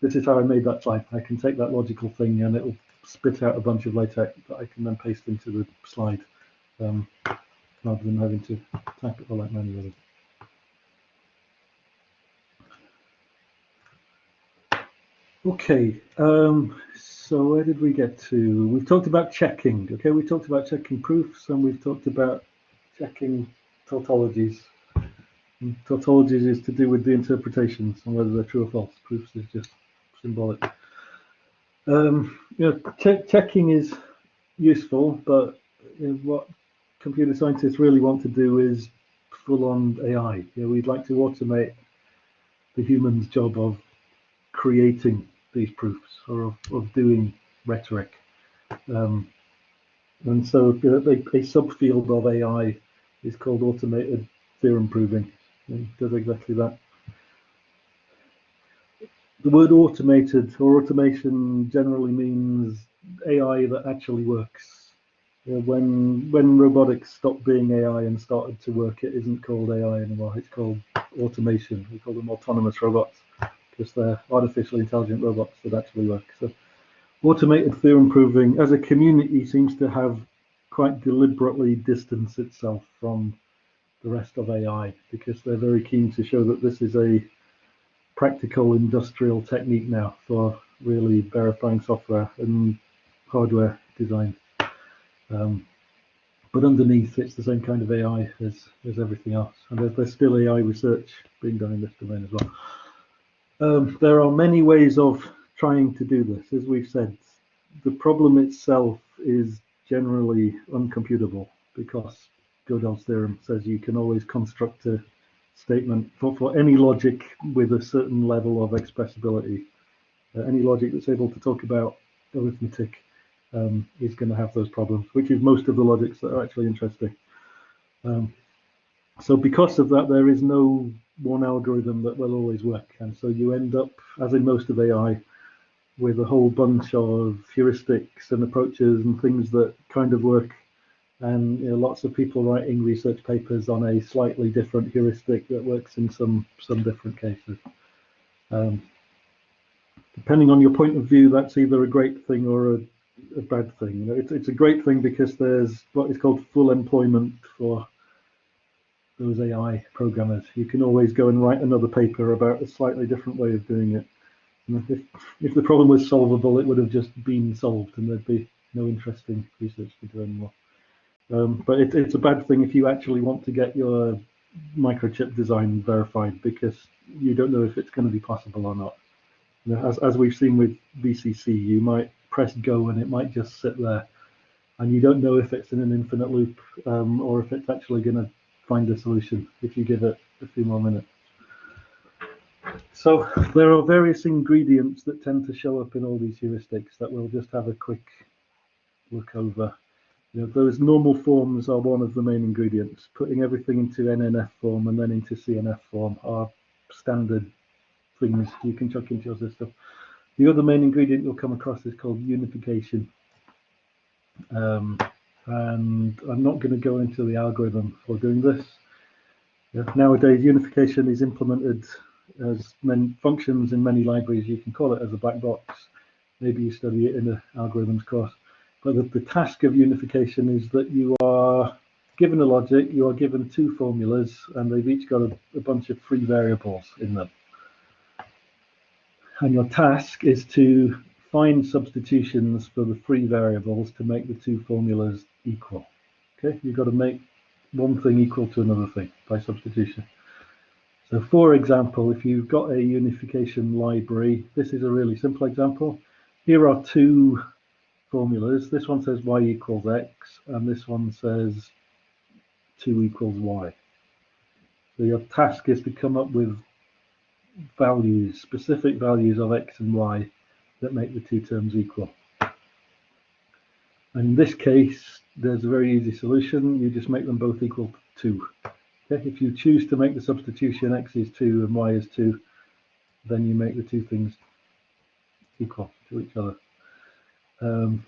[SPEAKER 1] this is how I made that slide. I can take that logical thing and it'll spit out a bunch of LaTeX that I can then paste into the slide, rather than having to type it all out manually. Okay, so where did we get to? We've talked about checking. Okay, we talked about checking proofs, and we've talked about checking tautologies. And tautologies is to do with the interpretations and whether they're true or false. Proofs is just symbolic. Checking is useful, but what computer scientists really want to do is full-on AI. We'd like to automate the human's job of creating these proofs or of doing rhetoric. And so a subfield of AI is called automated theorem proving. It does exactly that. The word automated or automation generally means AI that actually works. When robotics stopped being AI and started to work, it isn't called AI anymore. It's called automation. We call them autonomous robots because they're artificially intelligent robots that actually work. So automated theorem proving as a community seems to have quite deliberately distanced itself from the rest of AI, because they're very keen to show that this is a practical industrial technique now for really verifying software and hardware design. But underneath, it's the same kind of AI as everything else. And there's still AI research being done in this domain as well. There are many ways of trying to do this. As we've said, the problem itself is generally uncomputable, because Gödel's theorem says you can always construct a statement for any logic with a certain level of expressibility. Any logic that's able to talk about arithmetic is going to have those problems, which is most of the logics that are actually interesting. So because of that, there is no one algorithm that will always work. And so you end up, as in most of AI, with a whole bunch of heuristics and approaches and things that kind of work. And lots of people writing research papers on a slightly different heuristic that works in some different cases. Depending on your point of view, that's either a great thing or a bad thing. It's a great thing because there's what is called full employment for those AI programmers. You can always go and write another paper about a slightly different way of doing it. If the problem was solvable, it would have just been solved and there'd be no interesting research to do anymore. But it's a bad thing if you actually want to get your microchip design verified, because you don't know if it's going to be possible or not. As we've seen with VCC, you might press go and it might just sit there, and you don't know if it's in an infinite loop or if it's actually going to find a solution if you give it a few more minutes. So there are various ingredients that tend to show up in all these heuristics that we'll just have a quick look over. Those normal forms are one of the main ingredients. Putting everything into NNF form and then into CNF form are standard things you can chuck into your system. The other main ingredient you'll come across is called unification. And I'm not going to go into the algorithm for doing this. Nowadays, unification is implemented as many functions in many libraries. You can call it as a black box. Maybe you study it in an algorithms course. But the task of unification is that you are given a logic, you are given two formulas, and they've each got a bunch of free variables in them. And your task is to find substitutions for the free variables to make the two formulas equal. Okay, you've got to make one thing equal to another thing by substitution. So for example, if you've got a unification library, this is a really simple example. Here are two formulas. This one says y equals x, and this one says 2 equals y. So your task is to come up with values, specific values of x and y that make the two terms equal. And in this case, there's a very easy solution. You just make them both equal to 2. Okay? If you choose to make the substitution x is 2 and y is 2, then you make the two things equal to each other.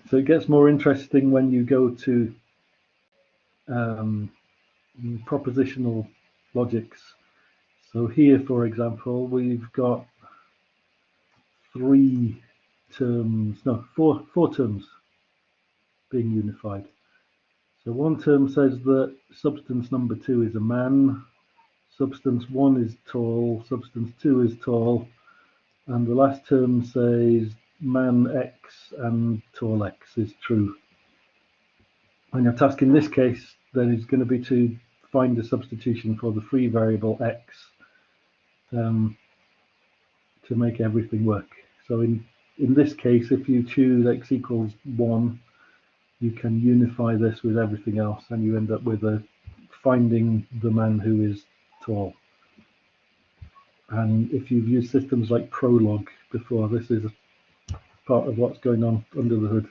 [SPEAKER 1] So it gets more interesting when you go to propositional logics. So here, for example, we've got four terms being unified. So one term says that substance number 2 is a man, substance 1 is tall, substance 2 is tall, and the last term says man x and tall x is true. And your task in this case then is going to be to find a substitution for the free variable x to make everything work. So in this case, if you choose x equals 1, you can unify this with everything else, and you end up with finding the man who is tall. And if you've used systems like Prolog before, this is part of what's going on under the hood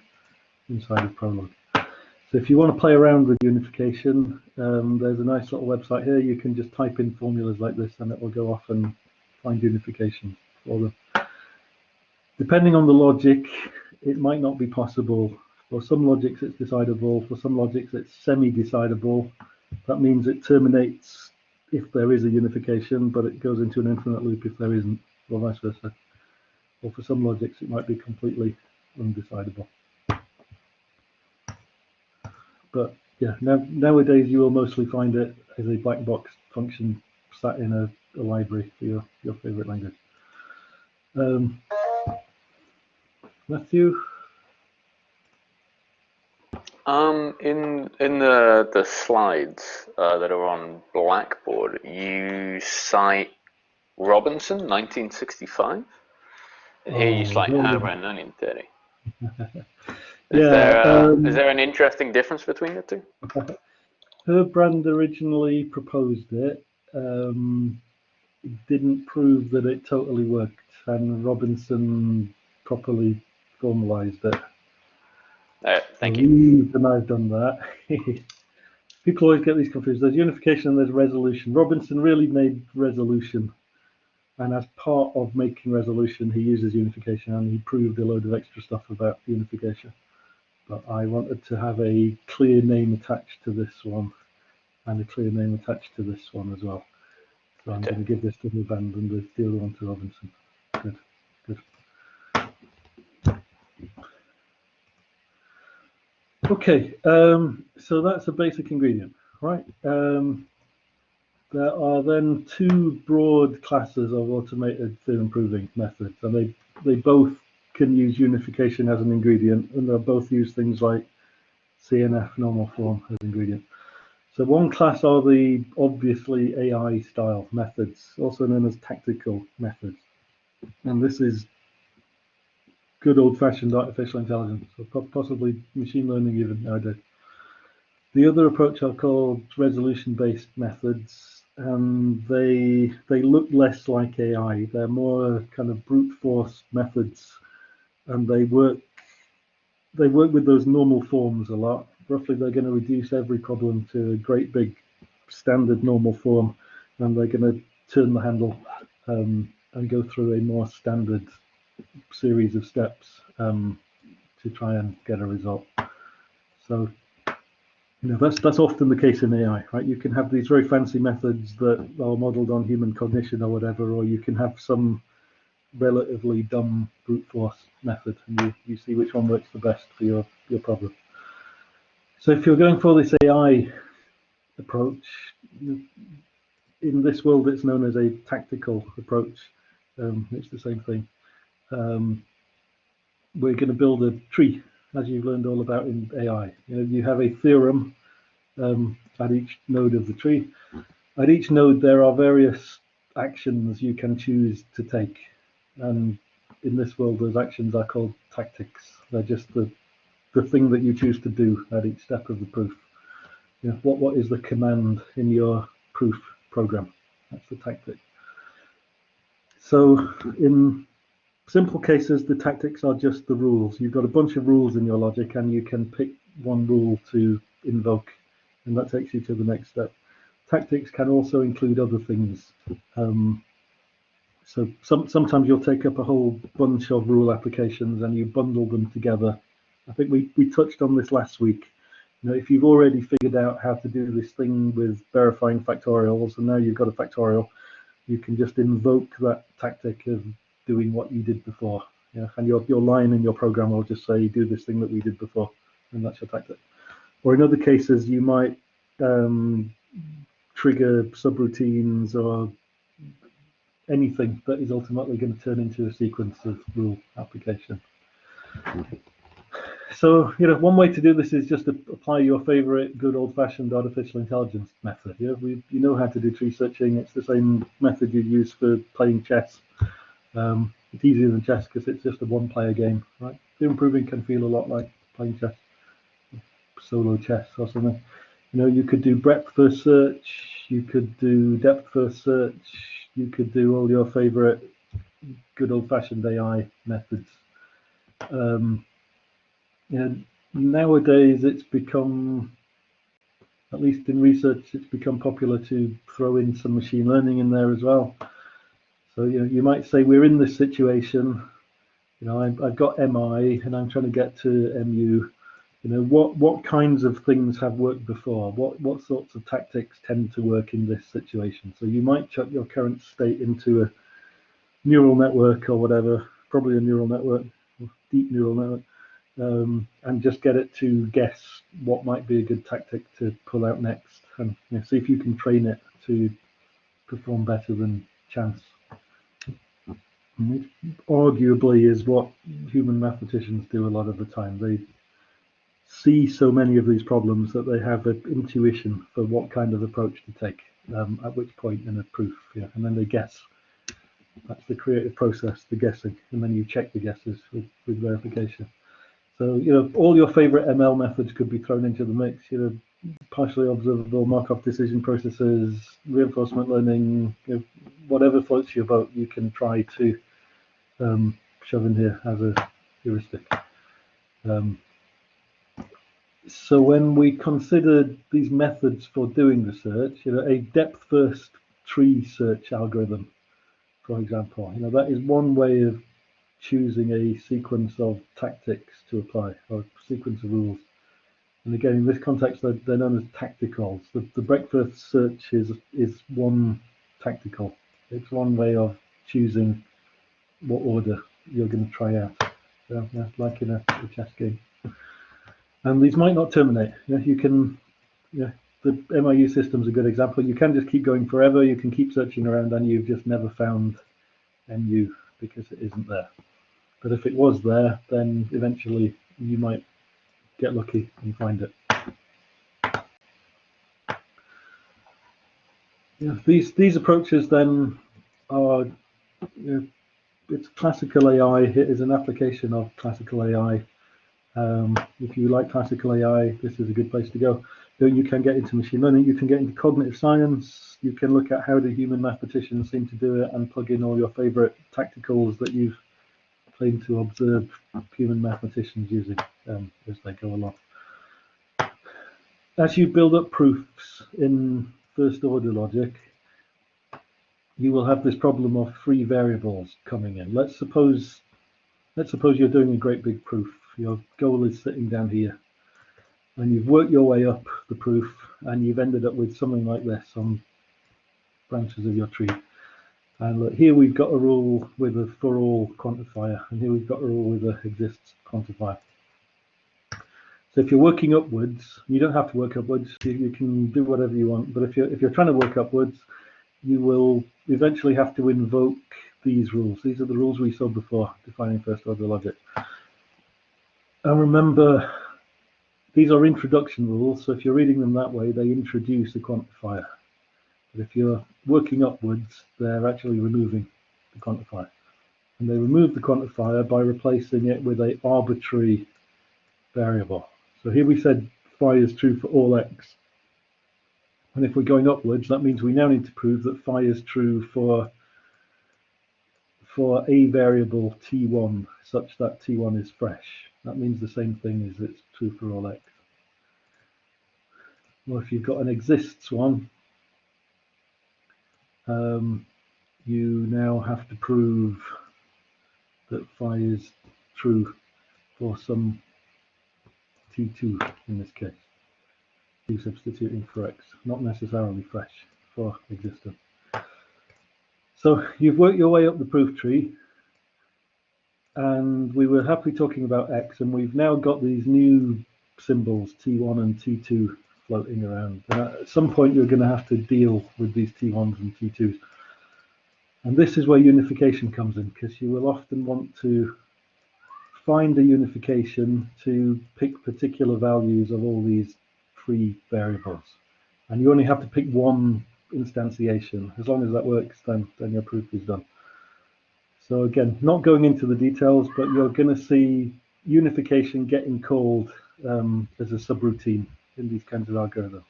[SPEAKER 1] inside of Prolog. So if you want to play around with unification, there's a nice little website here. You can just type in formulas like this and it will go off and find unification for them. Depending on the logic, it might not be possible. For some logics it's decidable, for some logics it's semi-decidable. That means it terminates if there is a unification, but it goes into an infinite loop if there isn't, or vice versa. Or for some logics it might be completely undecidable. But yeah, nowadays you will mostly find it as a black box function sat in a library for your favorite language. Matthew?
[SPEAKER 3] In the slides that are on Blackboard, you cite Robinson, 1965. And here you cite Herbrand, 1930. Is there an interesting difference between the two?
[SPEAKER 1] Herbrand originally proposed it. Didn't prove that it totally worked, and Robinson properly formalized it.
[SPEAKER 3] Thank you.
[SPEAKER 1] And I've done that. People always get these confused. There's unification and there's resolution. Robinson really made resolution, and as part of making resolution, he uses unification, and he proved a load of extra stuff about unification. But I wanted to have a clear name attached to this one, and a clear name attached to this one as well. So I'm going to give this to Herbrand and the other one to Robinson. Good, good. Okay, so that's a basic ingredient, right? There are then two broad classes of automated theorem proving methods, and they both can use unification as an ingredient, and they'll both use things like CNF normal form as ingredient. So one class are the obviously AI style methods, also known as tactical methods. And this is good old-fashioned artificial intelligence, or possibly machine learning even nowadays. The other approach are called resolution-based methods, and they look less like AI. They're more kind of brute force methods, and they work with those normal forms a lot. Roughly, they're going to reduce every problem to a great big standard normal form, and they're going to turn the handle and go through a more standard series of steps to try and get a result. So, that's often the case in AI, right? You can have these very fancy methods that are modeled on human cognition or whatever, or you can have some relatively dumb brute force method, and you see which one works the best for your problem. So if you're going for this AI approach, in this world it's known as a tactical approach. It's the same thing. We're going to build a tree, as you've learned all about in AI. You have a theorem at each node of the tree. At each node there are various actions you can choose to take. And in this world, those actions are called tactics. They're just the thing that you choose to do at each step of the proof. What is the command in your proof program? That's the tactic. So in simple cases, the tactics are just the rules. You've got a bunch of rules in your logic, and you can pick one rule to invoke, and that takes you to the next step. Tactics can also include other things. So sometimes you'll take up a whole bunch of rule applications and you bundle them together. I think we touched on this last week. If you've already figured out how to do this thing with verifying factorials, and now you've got a factorial, you can just invoke that tactic of doing what you did before. And your line in your program will just say, do this thing that we did before, and that's your tactic. Or in other cases, you might trigger subroutines or anything that is ultimately going to turn into a sequence of rule application. So, one way to do this is just to apply your favorite good old-fashioned artificial intelligence method. You know how to do tree searching. It's the same method you'd use for playing chess. It's easier than chess because it's just a one-player game, right? Theorem proving can feel a lot like playing chess, solo chess or something. You could do breadth first search, you could do depth first search, you could do all your favorite good old-fashioned AI methods. Nowadays it's become, at least in research, it's become popular to throw in some machine learning in there as well. So you might say we're in this situation. I've got MI and I'm trying to get to MU. What kinds of things have worked before? What sorts of tactics tend to work in this situation? So you might chuck your current state into a neural network or whatever, probably a neural network, deep neural network, and just get it to guess what might be a good tactic to pull out next, and see if you can train it to perform better than chance. And it arguably is what human mathematicians do a lot of the time. They see so many of these problems that they have an intuition for what kind of approach to take at which point in a proof, and then they guess. That's the creative process, the guessing, and then you check the guesses with verification. So, all your favorite ML methods could be thrown into the mix, partially observable Markov decision processes, reinforcement learning, whatever floats your boat, you can try to shove in here as a heuristic. So when we considered these methods for doing the search, a depth-first tree search algorithm, for example, that is one way of choosing a sequence of tactics to apply, or a sequence of rules. And again, in this context, they're known as tacticals. The breadth-first search is one tactical. It's one way of choosing what order you're going to try out. So, like in a chess game. And these might not terminate. You can, the MIU system's a good example. You can just keep going forever. You can keep searching around, and you've just never found MU because it isn't there. But if it was there, then eventually you might get lucky and find it. These approaches then are, it's classical AI. It is an application of classical AI. If you like classical AI, this is a good place to go. You can get into machine learning, you can get into cognitive science, you can look at how the human mathematicians seem to do it and plug in all your favorite tacticals that you've claimed to observe human mathematicians using as they go along. As you build up proofs in first order logic, you will have this problem of free variables coming in. Let's suppose you're doing a great big proof. Your goal is sitting down here, and you've worked your way up the proof, and you've ended up with something like this on branches of your tree. And look, here we've got a rule with a for all quantifier, and here we've got a rule with a exists quantifier. So if you're working upwards, you don't have to work upwards. You can do whatever you want. But if you're trying to work upwards, you will eventually have to invoke these rules. These are the rules we saw before, defining first order logic. And remember, these are introduction rules, so if you're reading them that way, they introduce a quantifier. But if you're working upwards, they're actually removing the quantifier. And they remove the quantifier by replacing it with an arbitrary variable. So here we said phi is true for all x. And if we're going upwards, that means we now need to prove that phi is true for a variable t1 such that t1 is fresh. That means the same thing as it's true for all x. Well, if you've got an exists one, you now have to prove that phi is true for some t2 in this case. T substituting for x, not necessarily fresh for existent. So you've worked your way up the proof tree, and we were happily talking about x, and we've now got these new symbols t1 and t2 floating around. And at some point you're going to have to deal with these t1s and t2s. And this is where unification comes in, because you will often want to find a unification to pick particular values of all these free variables. And you only have to pick one instantiation. As long as that works, then your proof is done. So again, not going into the details, but you're going to see unification getting called as a subroutine in these kinds of algorithms.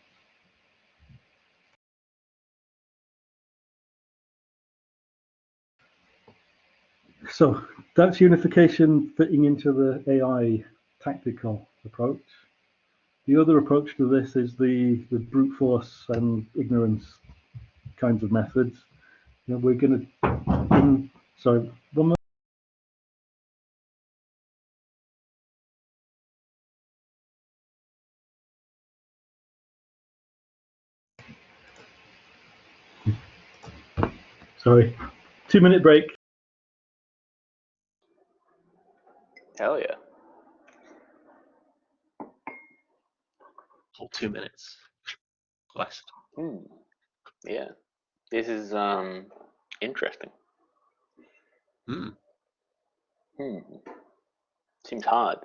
[SPEAKER 1] So that's unification fitting into the AI tactical approach. The other approach to this is the brute force and ignorance kinds of methods. We're going to, sorry, one more. Sorry, 2-minute break.
[SPEAKER 3] Hell yeah.
[SPEAKER 4] full 2 minutes. Less.
[SPEAKER 3] Yeah, this is interesting. Seems hard.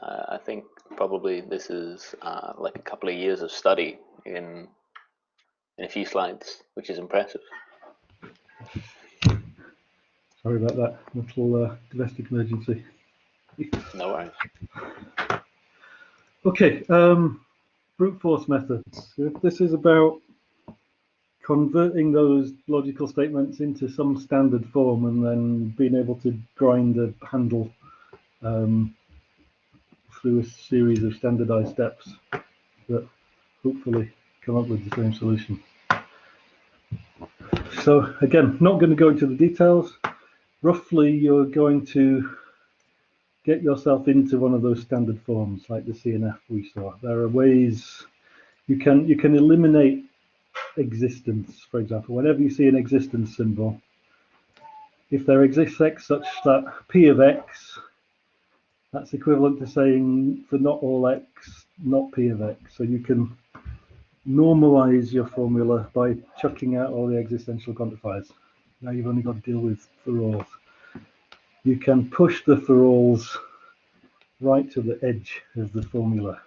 [SPEAKER 3] I think probably this is like a couple of years of study in a few slides, which is impressive.
[SPEAKER 1] Sorry about that little domestic emergency.
[SPEAKER 3] No worries.
[SPEAKER 1] Okay, brute force methods. This is about converting those logical statements into some standard form and then being able to grind a handle through a series of standardized steps that hopefully come up with the same solution. So again, not going to go into the details. Roughly, you're going to get yourself into one of those standard forms like the CNF we saw. There are ways you can eliminate existence. For example, whenever you see an existence symbol, if there exists x such that p of x, that's equivalent to saying for not all x, not p of x. So you can normalize your formula by chucking out all the existential quantifiers. Now you've only got to deal with thoroughs. You can push the thoroughs right to the edge of the formula.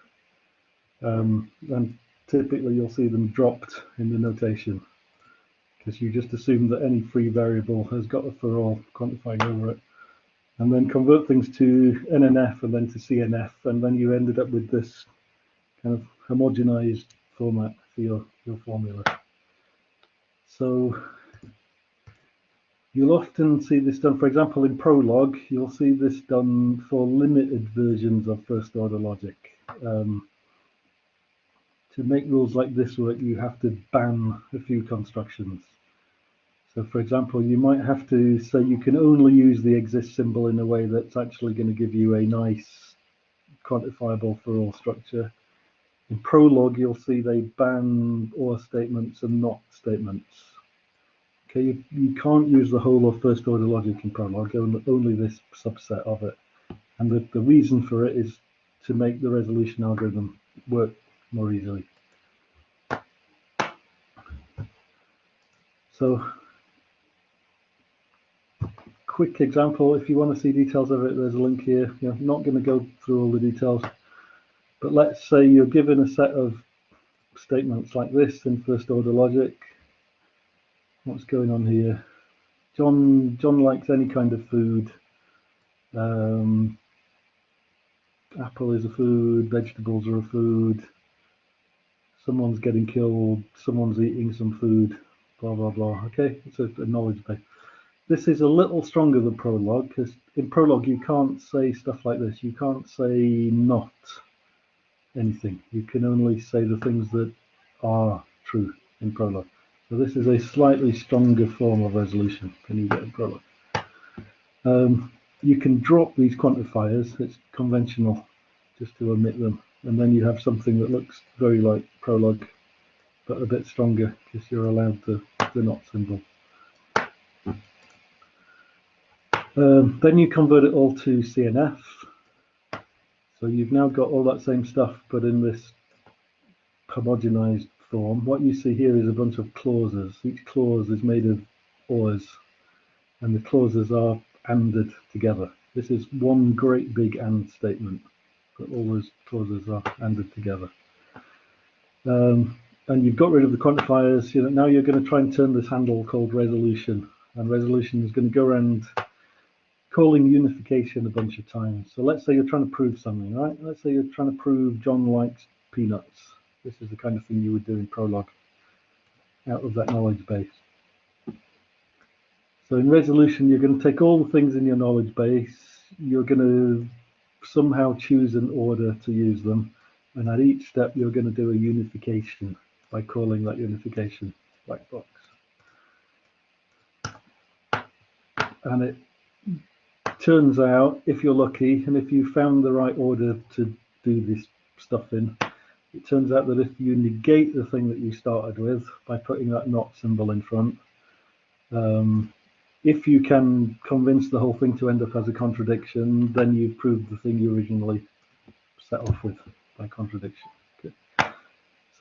[SPEAKER 1] And typically you'll see them dropped in the notation because you just assume that any free variable has got a thorough quantifying over it. And then convert things to NNF and then to CNF, and then you ended up with this kind of homogenized format for your formula. So you'll often see this done, for example, in Prolog, you'll see this done for limited versions of first order logic. To make rules like this work, you have to ban a few constructions. So for example, you might have to say you can only use the exist symbol in a way that's actually going to give you a nice quantifiable for all structure. In Prolog, you'll see they ban or statements and not statements. Okay, you can't use the whole of first order logic in Prolog, only this subset of it. And the reason for it is to make the resolution algorithm work more easily. So, quick example, if you want to see details of it, there's a link here. I'm not going to go through all the details, but let's say you're given a set of statements like this in first order logic. What's going on here? John likes any kind of food. Apple is a food, vegetables are a food. Someone's getting killed, someone's eating some food, blah, blah, blah. Okay, it's a knowledge base. This is a little stronger than Prolog, because in Prolog you can't say stuff like this. You can't say not anything. You can only say the things that are true in Prolog. So this is a slightly stronger form of resolution than you get in Prolog. You can drop these quantifiers. It's conventional just to omit them. And then you have something that looks very like Prolog, but a bit stronger because you're allowed the not symbol. Then you convert it all to CNF. So you've now got all that same stuff, but in this homogenized form. What you see here is a bunch of clauses. Each clause is made of ors, and the clauses are anded together. This is one great big and statement, but all those clauses are anded together. And you've got rid of the quantifiers. Now you're going to try and turn this handle called resolution, and resolution is going to go around calling unification a bunch of times. So let's say you're trying to prove something, right? Let's say you're trying to prove John likes peanuts. This is the kind of thing you would do in Prolog out of that knowledge base. So in resolution, you're going to take all the things in your knowledge base. You're going to somehow choose an order to use them. And at each step, you're going to do a unification by calling that unification black box. And it turns out, if you're lucky, and if you found the right order to do this stuff in, it turns out that if you negate the thing that you started with by putting that not symbol in front, if you can convince the whole thing to end up as a contradiction, then you've proved the thing you originally set off with by contradiction. Okay.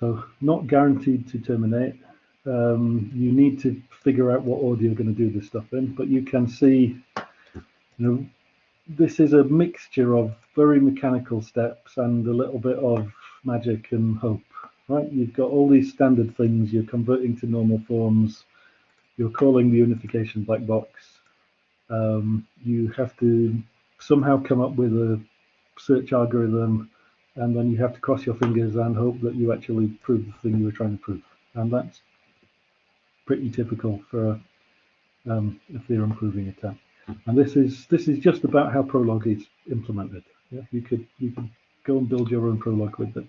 [SPEAKER 1] So not guaranteed to terminate. You need to figure out what order you're going to do this stuff in, but you can see, this is a mixture of very mechanical steps and a little bit of magic and hope, right? You've got all these standard things, you're converting to normal forms, you're calling the unification black box. You have to somehow come up with a search algorithm, and then you have to cross your fingers and hope that you actually prove the thing you were trying to prove. And that's pretty typical for a theorem proving attempt. And this is just about how Prolog is implemented. Yeah, you could go and build your own Prolog with it.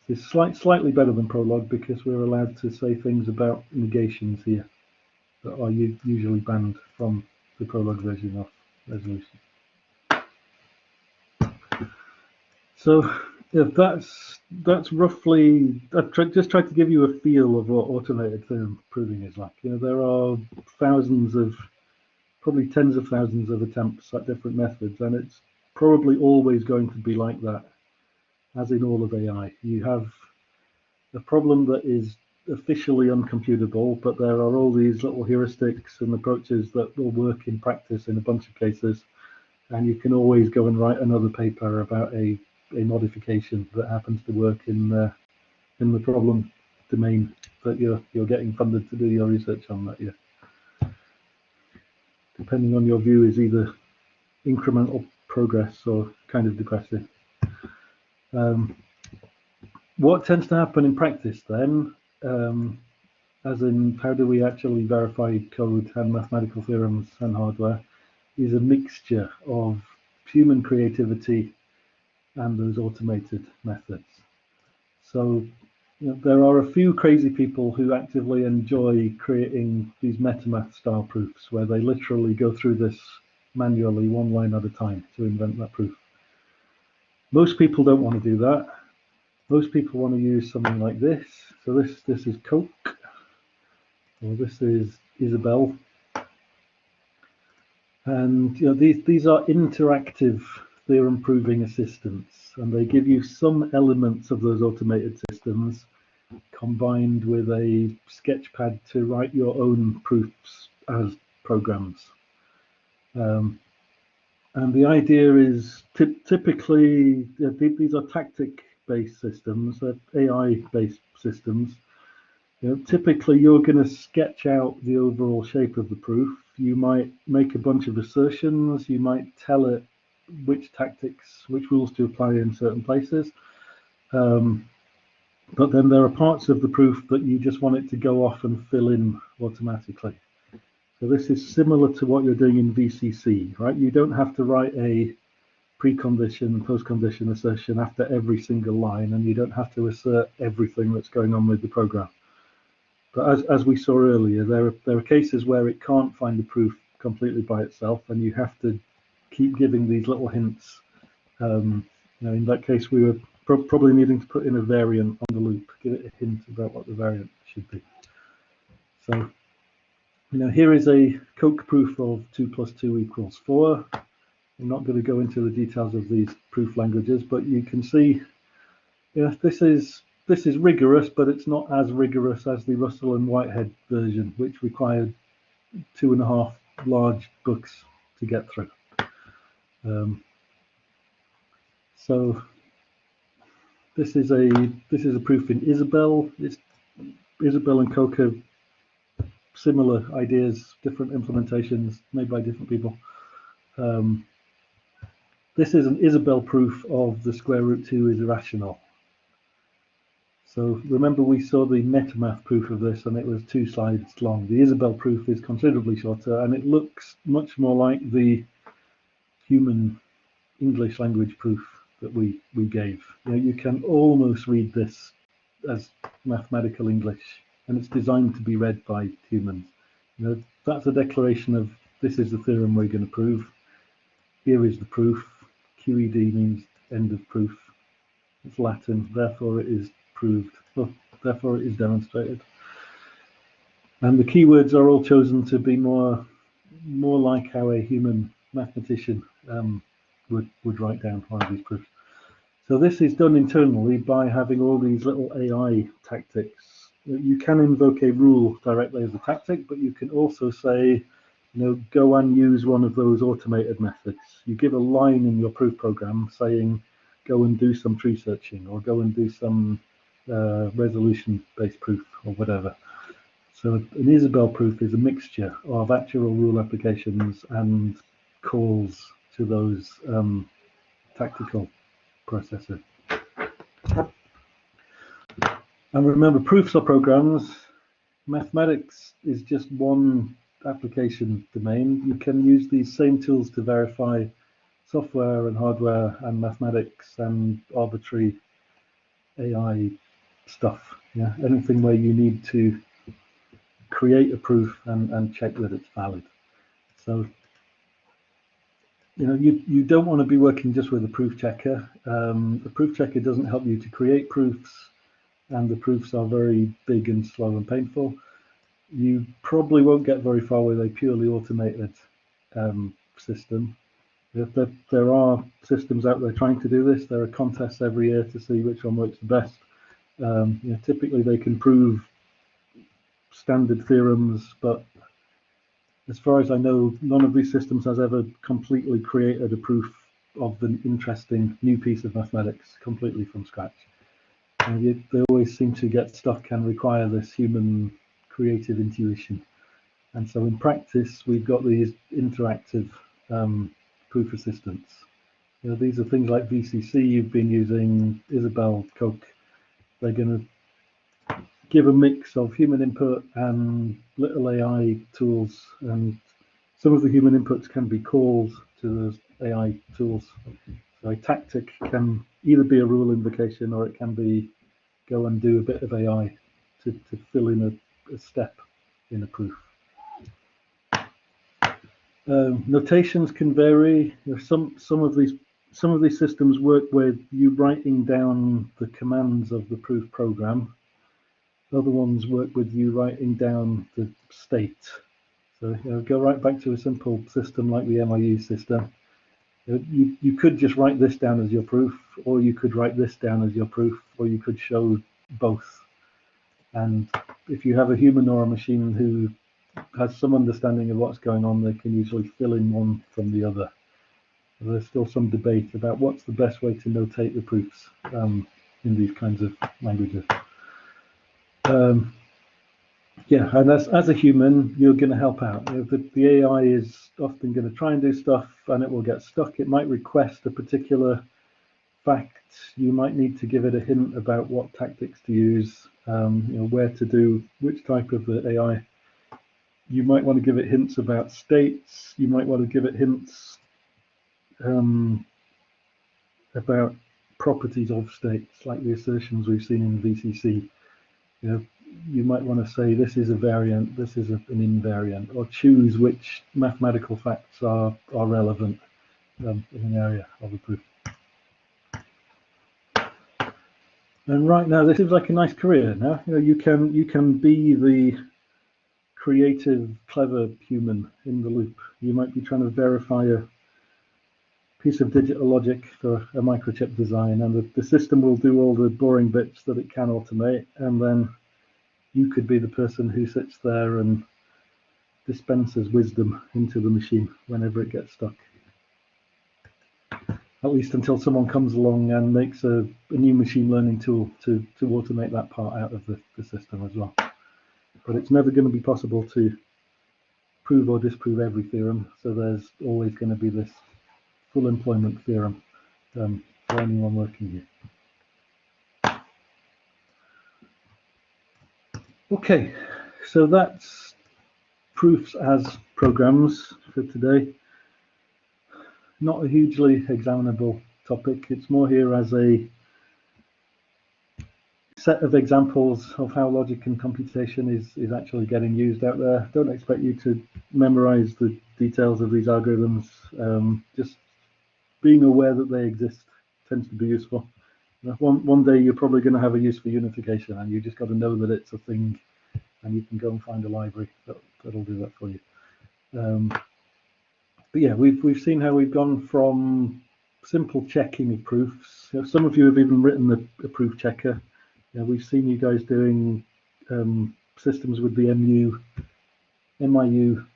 [SPEAKER 1] It's slightly better than Prolog because we're allowed to say things about negations here that are usually banned from the Prolog version of resolution. So if that's roughly, I've just tried to give you a feel of what automated theorem proving is like. There are probably tens of thousands of attempts at different methods, and it's probably always going to be like that, as in all of AI. You have a problem that is officially uncomputable, but there are all these little heuristics and approaches that will work in practice in a bunch of cases, and you can always go and write another paper about a modification that happens to work in the problem domain that you're getting funded to do your research on that year. Depending on your view, is either incremental progress or kind of depressing. What tends to happen in practice then, as in how do we actually verify code and mathematical theorems and hardware, is a mixture of human creativity and those automated methods. So there are a few crazy people who actively enjoy creating these metamath style proofs where they literally go through this manually one line at a time to invent that proof. Most people don't want to do that. Most people want to use something like this. So this is Coke, or this is Isabel. And these are interactive theorem proving assistants, and they give you some elements of those automated systems combined with a sketchpad to write your own proofs as programs. And the idea is typically these are tactic-based systems, AI-based systems. Typically you're going to sketch out the overall shape of the proof. You might make a bunch of assertions. You might tell it which rules to apply in certain places. But then there are parts of the proof that you just want it to go off and fill in automatically. So this is similar to what you're doing in VCC, right? You don't have to write a precondition, postcondition assertion after every single line, and you don't have to assert everything that's going on with the program. But as we saw earlier, there are cases where it can't find the proof completely by itself, and you have to keep giving these little hints. In that case, we were probably needing to put in a variant on the loop, give it a hint about what the variant should be. So, here is a Coke proof of 2 + 2 = 4. I'm not going to go into the details of these proof languages, but you can see, this is rigorous, but it's not as rigorous as the Russell and Whitehead version, which required 2.5 large books to get through. So this is a proof in Isabel. Isabel and Coke have similar ideas, different implementations made by different people. This is an Isabel proof of the square root 2 is irrational. So remember we saw the metamath proof of this and it was 2 slides long. The Isabel proof is considerably shorter and it looks much more like the human English language proof that we gave. You can almost read this as mathematical English, and it's designed to be read by humans. That's a declaration of this is the theorem we're going to prove. Here is the proof. QED means end of proof. It's Latin, therefore it is proved. Well, therefore it is demonstrated. And the keywords are all chosen to be more like how a human mathematician would write down one of these proofs. So this is done internally by having all these little AI tactics. You can invoke a rule directly as a tactic, but you can also say, go and use one of those automated methods. You give a line in your proof program saying, go and do some tree searching, or go and do some resolution-based proof, or whatever. So an Isabelle proof is a mixture of actual rule applications and calls to those tactical processors. And remember, proofs are programs. Mathematics is just one application domain. You can use these same tools to verify software and hardware and mathematics and arbitrary AI stuff. Yeah, anything where you need to create a proof and check that it's valid. So, you don't want to be working just with a proof checker. The proof checker doesn't help you to create proofs, and the proofs are very big and slow and painful. You probably won't get very far with a purely automated system. There are systems out there trying to do this. There are contests every year to see which one works the best. Typically they can prove standard theorems, but as far as I know, none of these systems has ever completely created a proof of an interesting new piece of mathematics completely from scratch. And they always seem to get stuck and require this human creative intuition. And so in practice, we've got these interactive proof assistants. These are things like VCC you've been using, Isabelle, Coke. They're going to give a mix of human input and little AI tools, and some of the human inputs can be calls to those AI tools. So a tactic can either be a rule invocation, or it can be go and do a bit of AI to fill in a step in a proof. Notations can vary. Some of these systems work with you writing down the commands of the proof program. Other ones work with you writing down the state. So go right back to a simple system like the MIU system. You could just write this down as your proof, or you could write this down as your proof, or you could show both. And if you have a human or a machine who has some understanding of what's going on, they can usually fill in one from the other. There's still some debate about what's the best way to notate the proofs in these kinds of languages. Yeah, and as a human, you're going to help out. The AI is often going to try and do stuff, and it will get stuck. It might request a particular fact. You might need to give it a hint about what tactics to use, where to do which type of the AI. You might want to give it hints about states. You might want to give it hints about properties of states, like the assertions we've seen in VCC. You might want to say this is a variant, this is an invariant, or choose which mathematical facts are relevant in an area of a proof. And right now, this seems like a nice career. Now, you can be the creative, clever human in the loop. You might be trying to verify a piece of digital logic for a microchip design, and the system will do all the boring bits that it can automate, and then you could be the person who sits there and dispenses wisdom into the machine whenever it gets stuck. At least until someone comes along and makes a new machine learning tool to automate that part out of the system as well. But it's never going to be possible to prove or disprove every theorem, so there's always going to be this full employment theorem for anyone working here. Okay, so that's proofs as programs for today. Not a hugely examinable topic. It's more here as a set of examples of how logic and computation is actually getting used out there. Don't expect you to memorize the details of these algorithms. Just being aware that they exist tends to be useful. One day you're probably going to have a use for unification, and you just got to know that it's a thing, and you can go and find a library that'll do that for you. But yeah, we've seen how we've gone from simple checking of proofs. Some of you have even written a proof checker. We've seen you guys doing systems with the MIU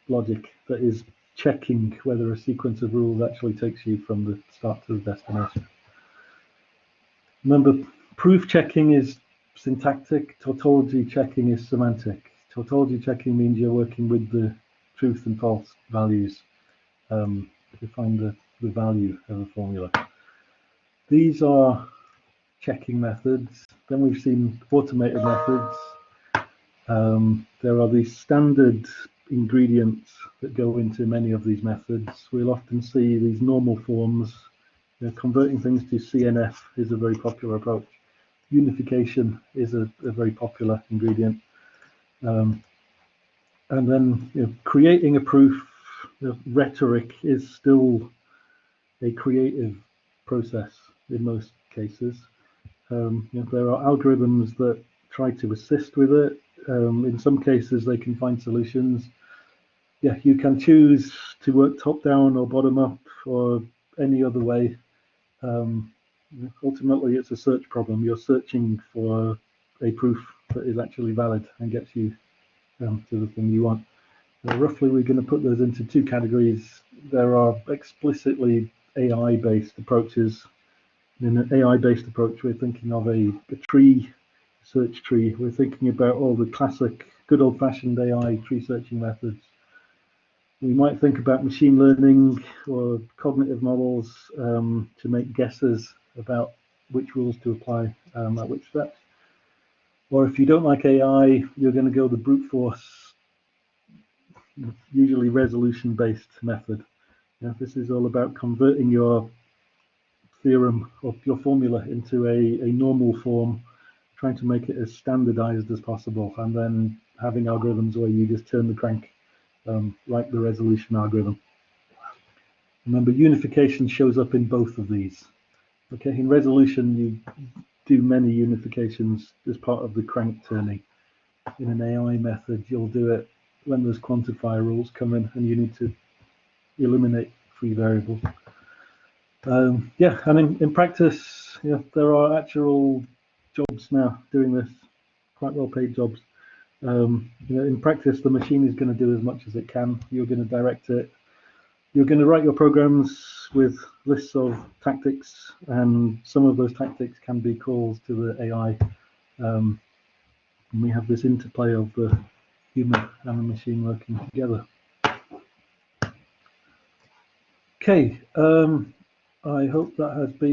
[SPEAKER 1] logic that is checking whether a sequence of rules actually takes you from the start to the destination. Remember, proof checking is syntactic, tautology checking is semantic. Tautology checking means you're working with the truth and false values to find the value of a formula. These are checking methods. Then we've seen automated methods. There are these standard ingredients that go into many of these methods. We'll often see these normal forms. Converting things to CNF is a very popular approach. Unification is a very popular ingredient. And then creating a proof, rhetoric is still a creative process in most cases. There are algorithms that try to assist with it. In some cases, they can find solutions. You can choose to work top down or bottom up or any other way. Ultimately, it's a search problem. You're searching for a proof that is actually valid and gets you to the thing you want. Roughly, we're going to put those into two categories. There are explicitly AI-based approaches. In an AI-based approach, we're thinking of a tree, search tree. We're thinking about all the classic, good old-fashioned AI tree searching methods. We might think about machine learning or cognitive models to make guesses about which rules to apply at which steps. Or if you don't like AI, you're going to go the brute force, usually resolution-based method. This is all about converting your theorem or your formula into a normal form, trying to make it as standardized as possible, and then having algorithms where you just turn the crank like the resolution algorithm. Remember, unification shows up in both of these. Okay, in resolution, you do many unifications as part of the crank turning. In an AI method, you'll do it when there's quantifier rules come in and you need to eliminate free variables. And in practice, there are actual jobs now doing this, quite well-paid jobs. In practice, the machine is going to do as much as it can. You're going to direct it. You're going to write your programs with lists of tactics, and some of those tactics can be calls to the AI. And we have this interplay of the human and the machine working together. Okay, I hope that has been